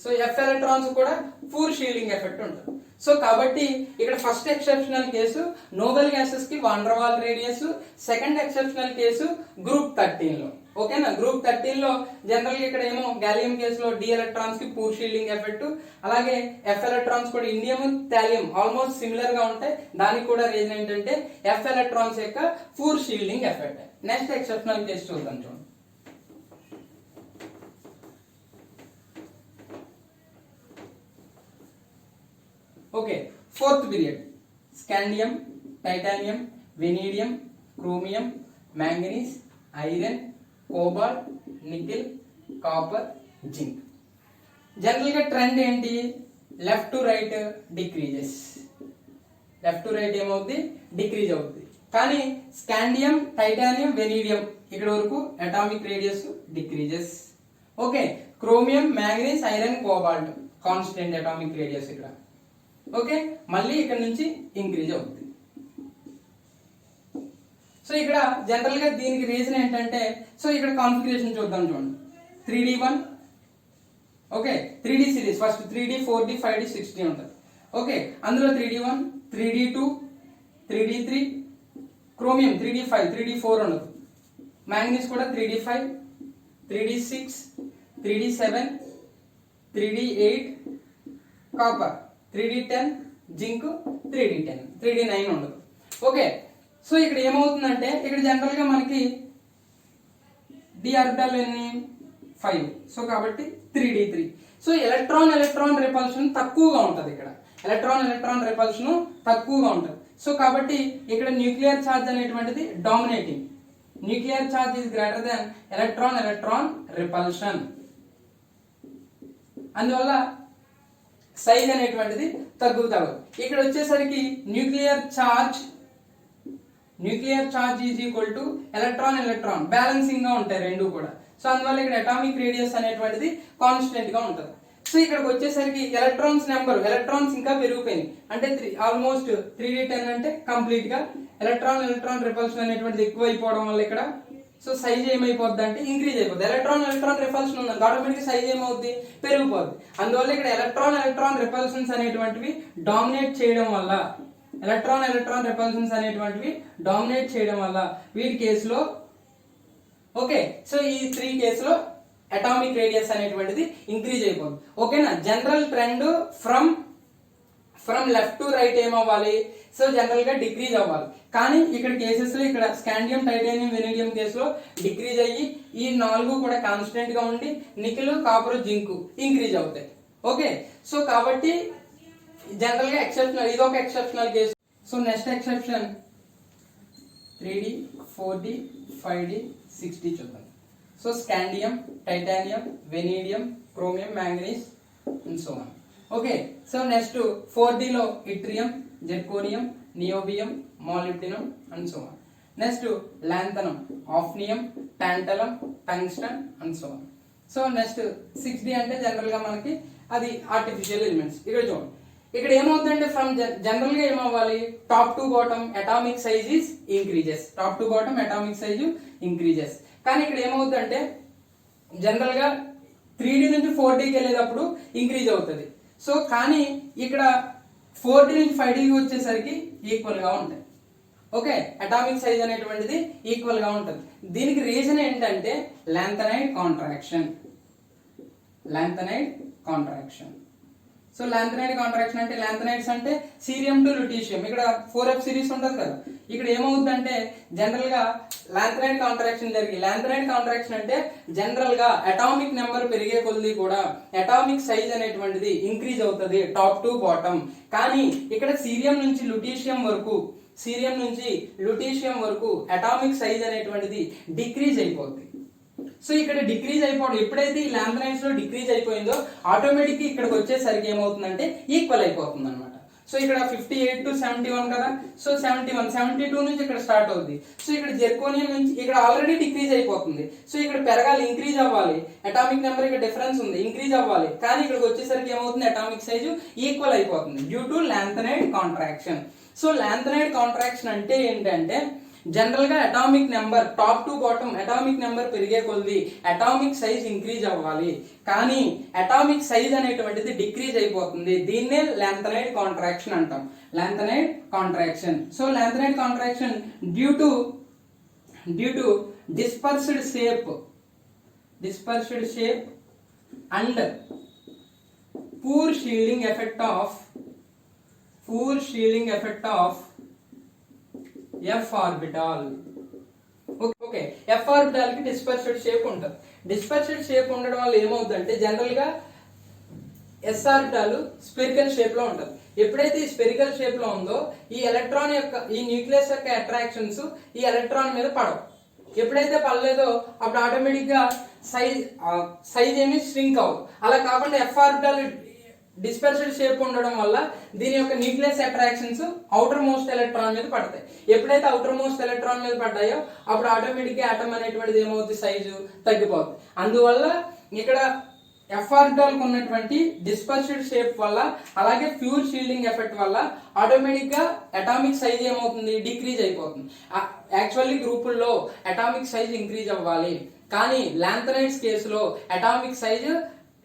So F electrons కూడా పూర్ షీల్డింగ్ ఎఫెక్ట్ ఉంటుంది. సో కాబట్టి ఇక్కడ first exceptional case noble gases కి van der wall radius. Second exceptional case group 13 లో, ఓకేనా. గ్రూప్ 13 లో జనరల్ గా ఇక్కడ ఏమో గ్యాలియం కేసులో డి ఎలక్ట్రాన్స్ కి పూర్ షీల్డింగ్ ఎఫెక్ట్, అలాగే ఎఫ్ ఎలక్ట్రాన్స్ కూడా ఇండియం, థాలియం ఆల్మోస్ట్ సిమిలర్ గా ఉంటాయి. దానికి కూడా రీజన్ ఏంటంటే ఎఫ్ ఎలక్ట్రాన్స్ యొక్క poor shielding effect. Next exceptional case చూద్దాం చూడండి. Okay fourth period scandium, titanium, vanadium, chromium, manganese, iron, cobalt, nickel, copper, zinc. General గా ట్రెండ్ ఏంటి? Left to right decreases. Left to right ఏమవుతుంది? Decrease అవుతుంది. కానీ scandium, titanium, vanadium ఇక్కడ వరకు atomic radius decreases. Okay chromium, manganese, iron, cobalt constant atomic radius ఇక్కడ. Okay మళ్ళీ ఇక్కడ నుంచి ఇంక్రీజ్ అవుతుంది. సో ఇక్కడ జనరల్ గా దీనికి రీజన్ ఏంటంటే సో ఇక్కడ కాన్ఫిగరేషన్ చూద్దాం చూడండి. 3d1, okay 3d series first 3d, 4d, 5d, 6d ఉంటుంది. ఓకే అందులో 3d1, 3d2, 3d3, chromium 3d5, 3d4 ఉండదు. మ్యాంగనీస్ కూడా 3d5, 3d6, 3d7, 3d8, copper 3d10, zinc 3d10, 3d9 ఉండదు. ఓకే సో ఇక్కడ ఏమవుతుందంటే ఇక్కడ జనరల్ గా మనకి డి ఆర్బిటాల్ ఎన్ని 5. సో కాబట్టి 3d3. సో ఎలక్ట్రాన్ రిపల్షన్ తక్కువగా ఉంటది. ఇక్కడ ఎలక్ట్రాన్ రిపల్షన్ తక్కువగా ఉంటది. సో కాబట్టి ఇక్కడ న్యూక్లియర్ ఛార్జ్ అనేటువంటిది dominating. Nuclear charge is greater than electron repulsion. అందువల్ల సైజ్ అనేటువంటిది తగ్గుతావు. ఇక్కడ వచ్చేసరికి nuclear charge is equal to electron balancing గా ఉంటాయి రెండు కూడా. సో అందువల్ల ఇక్కడ అటామిక్ రేడియస్ అనేటువంటిది కాన్స్టెంట్ గా ఉంటుంది. సో ఇక్కడికి వచ్చేసరికి ఎలక్ట్రాన్స్ ఇంకా పెరిగిపోయినాయి, అంటే ఆల్మోస్ట్ 3d10 అంటే కంప్లీట్ గా ఎలక్ట్రాన్ రిపల్షన్ అనేటువంటిది ఎక్కువ అయిపోవడం వల్ల ఇక్కడ సో సైజ్ ఏమైపోద్ది అంటే ఇంక్రీజ్ అయిపోద్ది. ఎలక్ట్రాన్ రిపల్షన్ ఉందండి, ఆటోమేటిక్ సైజ్ ఏమవుద్ది, పెరిగిపోద్ది. అందువల్ల ఇక్కడ ఎలక్ట్రాన్ రిపల్షన్స్ అనేటువంటివి డామినేట్ చేయడం వల్ల వీటి కేసులో ఓకే. సో ఈ 3 కేసులో అటామిక్ రేడియస్ అనేటువంటిది ఇంక్రీజ్ అయిపోతుంది. ఓకేనా. General trend from left to right ఏమవ్వాలి, సో జనరల్ గా డిక్రీజ్ అవ్వాలి. కానీ ఇక్కడ కేసెస్ లో ఇక్కడ స్కాండియం, టైటానియం, వెనీడియం కేసులో డిక్రీజ్ అయ్యి ఈ 4 కూడా కాన్స్టెంట్ గా ఉండి నికెల్, కాపర్, జింక్ ఇంక్రీజ్ అవుతాయి. ఓకే. సో కాబట్టి జనరల్ గా ఎక్సెప్షనల్, ఇది ఒక exceptional case. So next exception 3d, 4d, 5d, 6d చూద్దాం. So scandium, titanium, vanadium, chromium, manganese and so on. Okay. So next 4d లో yttrium, zirconium, niobium, molybdenum and so on. Next lanthanum, hafnium, tantalum, tungsten and so on. So next 6d అంటే general గా మనకి అది artificial elements. ఇక్కడ చూడండి, ఇక్కడ ఏమవుతుందంటే from general గా ఏమవ్వాలి, top to bottom atomic size is increases. కానీ ఇక్కడ ఏమవుతుందంటే జనరల్ గా 3d నుంచి 4dకి వెళ్ళేటప్పుడు ఇంక్రీజ్ అవుతుంది. సో కానీ ఇక్కడ 4d నుంచి 5d వచ్చేసరికి ఈక్వల్ గా ఉంటాయి. ఓకే. అటామిక్ సైజ్ అనేటువంటిది ఈక్వల్ గా ఉంటుంది. దీనికి రీజన్ ఏంటంటే lanthanide contraction. So lanthanide contraction అంటే లాంథనైడ్స్ అంటే సీరియం టు లుటీషియం. ఇక్కడ 4f సిరీస్ ఉంటుంది కదా, ఇక్కడ ఏమవుతుందంటే జనరల్ గా లాంథనైడ్ కాంట్రాక్షన్ అంటే జనరల్ గా అటామిక్ నెంబర్ పెరిగే కొద్ది కూడా అటామిక్ సైజ్ అనేటువంటిది ఇంక్రీజ్ అవుతుంది టాప్ టు బాటమ్. కానీ ఇక్కడ సీరియం నుంచి లుటీషియం వరకు అటామిక్ సైజ్ అనేటువంటిది డిక్రీజ్ అయిపోతుంది. సో ఇక్కడ డిక్రీజ్ అయిపోవడం, ఎప్పుడైతే ఈ లాంథనైడ్స్ లో డిక్రీజ్ అయిపోయిందో ఆటోమేటిక్ ఇక్కడికి వచ్చేసరికి ఏమవుతుందంటే ఈక్వల్ అయిపోతుంది అనమాట. సో ఇక్కడ 58 to 71 కదా, సో 72 నుంచి ఇక్కడ స్టార్ట్ అవుతుంది. సో ఇక్కడ జెర్కోనియం నుంచి ఇక్కడ ఆల్రెడీ డిక్రీజ్ అయిపోతుంది. సో ఇక్కడ పెరగాలి, ఇంక్రీజ్ అవ్వాలి, అటామిక్ నెంబర్ ఇక్కడ డిఫరెన్స్ ఉంది, ఇంక్రీజ్ అవ్వాలి. కానీ ఇక్కడికి వచ్చేసరికి ఏమవుతుంది, అటామిక్ సైజు ఈక్వల్ అయిపోతుంది due to lanthanide contraction. So lanthanide contraction అంటే ఏంటంటే జనరల్ గా atomic number top to bottom atomic number పెరిగే కొద్ది అటామిక్ సైజ్ ఇంక్రీజ్ అవ్వాలి, కానీ అటామిక్ సైజ్ అనేటువంటిది డిక్రీజ్ అయిపోతుంది. దీన్నే లాంథనైడ్ కాంట్రాక్షన్ అంటాం. So lanthanide contraction due to dispersed shape and poor shielding effect of f orbital. Okay. f orbital కి dispersed shape ఉంటుంది. డిస్పర్స్డ్ షేప్ ఉండడం వల్ల ఏమవుతుందంటే జనరల్ గా s ఆర్బిటాల్ స్పెరికల్ షేప్ లో ఉంటుంది. ఎప్పుడైతే ఈ స్పెరికల్ షేప్ లో ఉందో ఈ ఎలక్ట్రాన్ యొక్క ఈ న్యూక్లియస్ యొక్క అట్రాక్షన్స్ ఈ ఎలక్ట్రాన్ మీద పడవు. ఎప్పుడైతే పడలేదో అప్పుడు ఆటోమేటిక్ గా సైజ్ ఏమి ష్రింక్ అవ్వదు. అలా కాకుండా f ఆర్బిటాల్ డిస్పర్స్డ్ షేప్ ఉండడం వల్ల దీని యొక్క nucleus attractions outer most electron మీద పడతాయి. ఎప్పుడైతే అవుటర్ మోస్ట్ ఎలక్ట్రాన్ మీద పడ్డాయో అప్పుడు ఆటోమేటిక్ గా ఆటమ్ అనేటువంటిది ఏమవుతుంది, సైజు తగ్గిపోతుంది. అందువల్ల ఇక్కడ ఎఫ్ ఆర్బిటాల్ కు ఉన్నటువంటి డిస్పర్స్డ్ షేప్ వల్ల అలాగే ప్యూర్ షీల్డింగ్ ఎఫెక్ట్ వల్ల ఆటోమేటిక్ గా అటామిక్ సైజ్ ఏమవుతుంది, డిక్రీజ్ అయిపోతుంది. యాక్చువల్లీ గ్రూపుల్లో అటామిక్ సైజ్ ఇంక్రీజ్ అవ్వాలి, కానీ లాంథనైడ్స్ కేసులో atomic size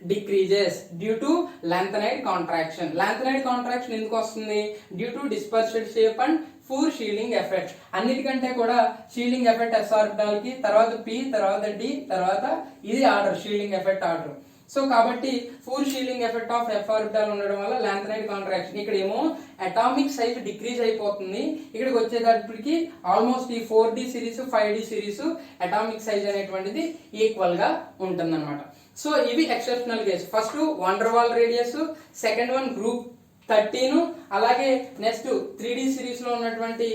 decreases due to lanthanide contraction. Lanthanide contraction ఎందుకు వస్తుంది, due to dispersed shape and poor shielding effect. అన్నిటికంటే కూడా షీల్డింగ్ ఎఫెక్ట్ s ఆర్బిటాల్ కి, తర్వాత p, తర్వాత d, తర్వాత ఇది order shielding effect order. So కాబట్టి poor shielding effect of f orbital ఉండడం వల్ల లాంథనైడ్ కాంట్రాక్షన్ ఇక్కడ ఏమో అటామిక్ సైజ్ డిక్రీజ్ అయిపోతుంది. ఇక్కడికి వచ్చేటప్పటికి ఆల్మోస్ట్ ఈ 4d series 5d series atomic size అనేటువంటిది ఈక్వల్ గా ఉంటుందన్నమాట. సో ఇవి exceptional case. First wonder wall radius, second one group 13, అలాగే నెక్స్ట్ 3d సిరీస్ లో ఉన్నటువంటి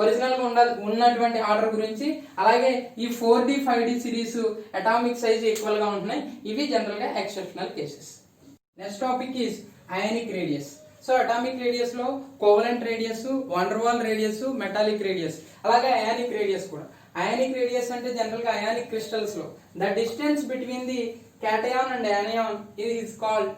ఒరిజినల్ గా ఉన్నటువంటి ఆర్డర్ గురించి, అలాగే ఈ 4d 5d series atomic size equal గా ఉంటున్నాయి. ఇవి జనరల్ గా exceptional cases. Next topic is ionic radius. So atomic radius లో covalent radius, van der Waals radius, metallic radius, అలాగే అయానిక్ రేడియస్ కూడా. అయానిక్ రేడియస్ అంటే జనరల్ గా అయానిక్ క్రిస్టల్స్ లో the distance between the cation and anion is called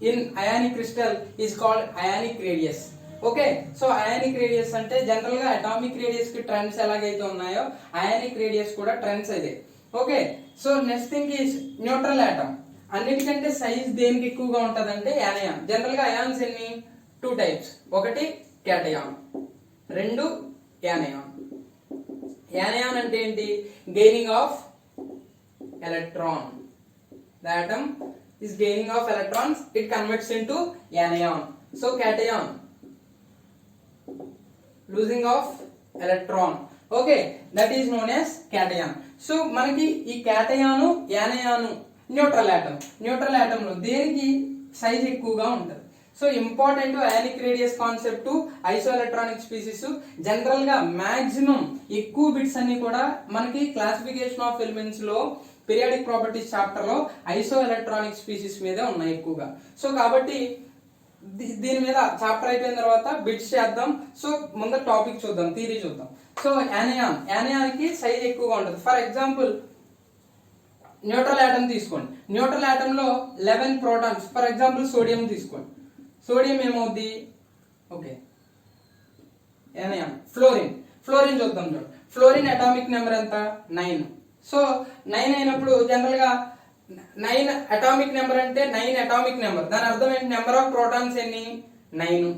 in ionic crystal is called ionic radius. Okay, so ionic radius అంటే general గా atomic radius కి trends ఎలాగైతే ఉన్నాయో ionic radius కూడా trends అదే. Okay, so next thing is neutral atom. అన్నిటికంటే size దేనికి ఎక్కువగా ఉంటదంటే యానియాన్. జనరల్ గా అయాన్స్ ఎన్ని? 2 టైప్స్. ఒకటి క్యాటయాన్, 2 యానియాన్. యానియాన్ అంటే ఏంటి? Gaining of electron. The atom is gaining of electrons, it converts into anion. So cation, losing of electron. Okay, that is known as cation. So మనకి ఈ cation anion neutral atom. Neutral atom లో దేనికి size ఎక్కువగా ఉంటుంది? So important ionic radius concept, isoelectronic species. General గా maximum ఎక్కువ bits అన్ని కూడా మనకి క్లాసిఫికేషన్ ఆఫ్ ఎలిమెంట్స్ లో పీరియాడిక్ ప్రాపర్టీస్ చాప్టర్ లో ఐసో ఎలక్ట్రానిక్ స్పీసీస్ మీదే ఉన్నాయి ఎక్కువగా. సో కాబట్టి దీని మీద చాప్టర్ అయిపోయిన తర్వాత బిట్స్ చేద్దాం. సో ముందు టాపిక్ చూద్దాం, థియరీ చూద్దాం. సో యానియాన్ కి సైజ్ ఎక్కువగా ఉంటుంది. ఫర్ ఎగ్జాంపుల్ న్యూట్రల్ ఆటమ్ తీసుకోండి. న్యూట్రల్ ఆటమ్ లో 11 ప్రోటాన్స్. ఫర్ ఎగ్జాంపుల్ సోడియం తీసుకోండి. సోడియం ఏమవుద్ది? Okay, anion. ఫ్లోరిన్ చూద్దాం. చూడండి, ఫ్లోరిన్ అటామిక్ నెంబర్ ఎంత? 9. సో 9 అయినప్పుడు జనరల్ గా 9 అటామిక్ నెంబర్ అంటే 9 అటామిక్ నెంబర్. దాని అర్థం ఏంటి? నెంబర్ ఆఫ్ ప్రోటాన్స్ ఎన్ని? 9.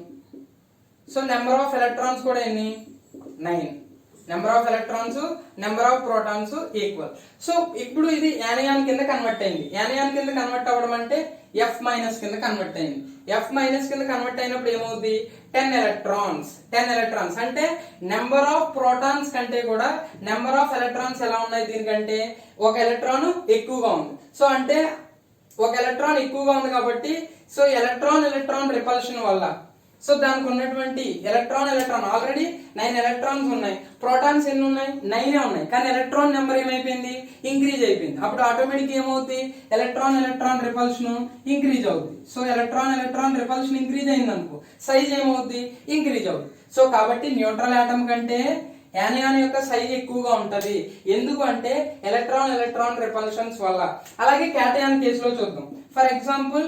సో నెంబర్ ఆఫ్ ఎలక్ట్రాన్స్ కూడా ఎన్ని? 9. Number of electrons, number of protons equal. So ఇప్పుడు ఇది యానియాన్ కింద కన్వర్ట్ అయింది. యానియాన్ కింద కన్వర్ట్ అవ్వడం అంటే F మైనస్ కింద కన్వర్ట్ అయింది. F మైనస్ కింద కన్వర్ట్ అయినప్పుడు ఏమవుద్ది? 10 ఎలక్ట్రాన్స్. 10 ఎలక్ట్రాన్స్ అంటే నెంబర్ ఆఫ్ ప్రోటాన్స్ కంటే కూడా నెంబర్ ఆఫ్ ఎలక్ట్రాన్స్ ఎలా ఉన్నాయి దీనికంటే? ఒక ఎలక్ట్రాన్ ఎక్కువగా ఉంది. సో అంటే ఒక ఎలక్ట్రాన్ ఎక్కువగా ఉంది కాబట్టి సో ఎలక్ట్రాన్ రిపల్షన్ వల్ల సో దానికి ఉన్నటువంటి ఎలక్ట్రాన్ ఆల్రెడీ 9 ఎలక్ట్రాన్స్ ఉన్నాయి. ప్రోటాన్స్ ఎన్ని ఉన్నాయి? 9 ఉన్నాయి. కానీ ఎలక్ట్రాన్ నెంబర్ ఏమైపోయింది? ఇంక్రీజ్ అయిపోయింది. అప్పుడు ఆటోమేటిక్ ఏమవుతుంది? ఎలక్ట్రాన్ రిపల్షన్ ఇంక్రీజ్ అవుతుంది. సో ఎలక్ట్రాన్ రిపల్షన్ ఇంక్రీజ్ అయింది అనుకో, సైజ్ ఏమవుతుంది? ఇంక్రీజ్ అవుతుంది. సో కాబట్టి న్యూట్రల్ ఆటమ్ కంటే యానియాన్ యొక్క సైజ్ ఎక్కువగా ఉంటది. ఎందుకు అంటే ఎలక్ట్రాన్ రిపల్షన్స్ వల్ల. అలాగే క్యాటయాన్ కేసులో చూద్దాం. ఫర్ ఎగ్జాంపుల్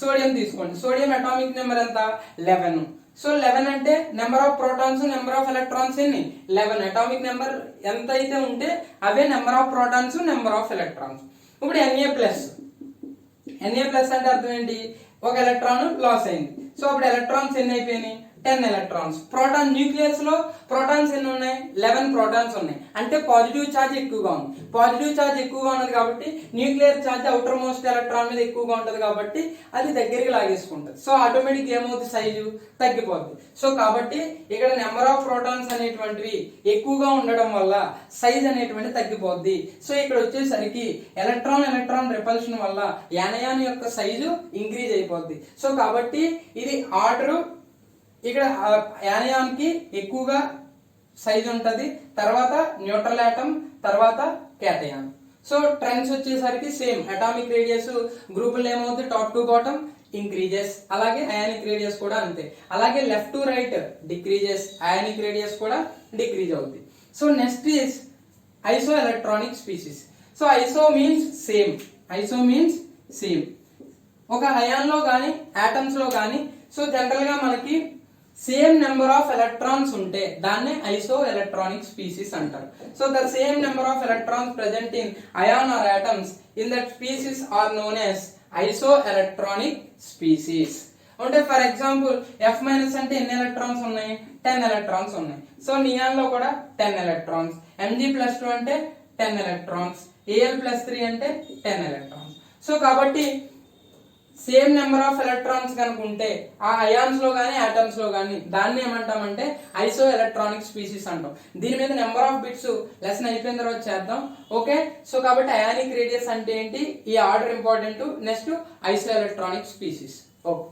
సోడియం తీసుకోండి. సోడియం అటామిక్ నెంబర్ ఎంత? 11. సో 11 అంటే number of protons, number of electrons ఎన్ని? 11. అటామిక్ నెంబర్ ఎంత అయితే ఉంటే అవే number of protons, number of electrons. ఇప్పుడు Na ప్లస్ అంటే అర్థం ఏంటి? ఒక ఎలక్ట్రాన్ లాస్ అయింది. సో అప్పుడు ఎలక్ట్రాన్స్ ఎన్ని అయిపోయినాయి? 10 ఎలక్ట్రాన్స్. ప్రోటాన్ న్యూక్లియస్ లో ప్రోటాన్స్ ఎన్ని ఉన్నాయి? 11 ప్రోటాన్స్ ఉన్నాయి. అంటే పాజిటివ్ ఛార్జ్ ఎక్కువగా ఉంది. పాజిటివ్ ఛార్జ్ ఎక్కువగా ఉన్నది కాబట్టి nuclear charge outer most electron మీద ఎక్కువగా ఉంటది కాబట్టి అది దగ్గరికి లాగేసుకుంటది. సో ఆటోమేటిక్ ఏమవుతుంది? సైజు తగ్గిపోద్ది. సో కాబట్టి ఇక్కడ నెంబర్ ఆఫ్ ప్రోటాన్స్ అనేటువంటివి ఎక్కువగా ఉండడం వల్ల సైజ్ అనేటువంటి తగ్గిపోద్ది. సో ఇక్కడ వచ్చేసరికి ఎలక్ట్రాన్ రిపల్షన్ వల్ల యానియాన్ యొక్క సైజు ఇంక్రీజ్ అయిపోద్ది. సో కాబట్టి ఇది ఆర్డర్. ఇక్కడ యానియాన్ కి ఎక్కువగా సైజ్ ఉంటది, తర్వాత న్యూట్రల్ ఆటమ్, తర్వాత క్యాటయాన్. సో ట్రెండ్స్ వచ్చేసరికి సేమ్. అటామిక్ రేడియస్ గ్రూపులు ఏమవుతుంది? Top to bottom increases. అలాగే అయానిక్ రేడియస్ కూడా అంతే. అలాగే left to right decreases. Ionic radius కూడా డిక్రీజ్ అవుతుంది. So next is isoelectronic species. So iso means same. ఒక అయాన్ లో గానీ ఆటమ్స్ లో గానీ సో జనరల్ గా మనకి సేమ్ నెంబర్ ఆఫ్ ఎలక్ట్రాన్స్ ఉంటే దాన్నే ఐసో ఎలక్ట్రానిక్ స్పీసీస్ అంటారు. So the same number of electrons present in ion or atoms in that species are known as isoelectronic species. అంటే ఫర్ ఎగ్జాంపుల్ F మైనస్ అంటే ఎన్ని electrons ఉన్నాయి? 10 electrons ఉన్నాయి. So neon లో కూడా 10 electrons. Mg+2 అంటే 10 electrons. Al+3 అంటే 10 electrons. So కాబట్టి సేమ్ నెంబర్ ఆఫ్ ఎలక్ట్రాన్స్ కనుకుంటే ఆ అయాన్స్ లో గానీ ఆటమ్స్ లో గానీ దాన్ని ఏమంటామంటే ఐసో ఎలక్ట్రానిక్ స్పీసీస్ అంటాం. దీని మీద నెంబర్ ఆఫ్ బిట్స్ లెసన్ అయిపోయిన తర్వాత చేద్దాం. ఓకే, సో కాబట్టి అయానిక్ రేడియస్ అంటే ఏంటి, ఈ order important. Next isoelectronic species. Okay.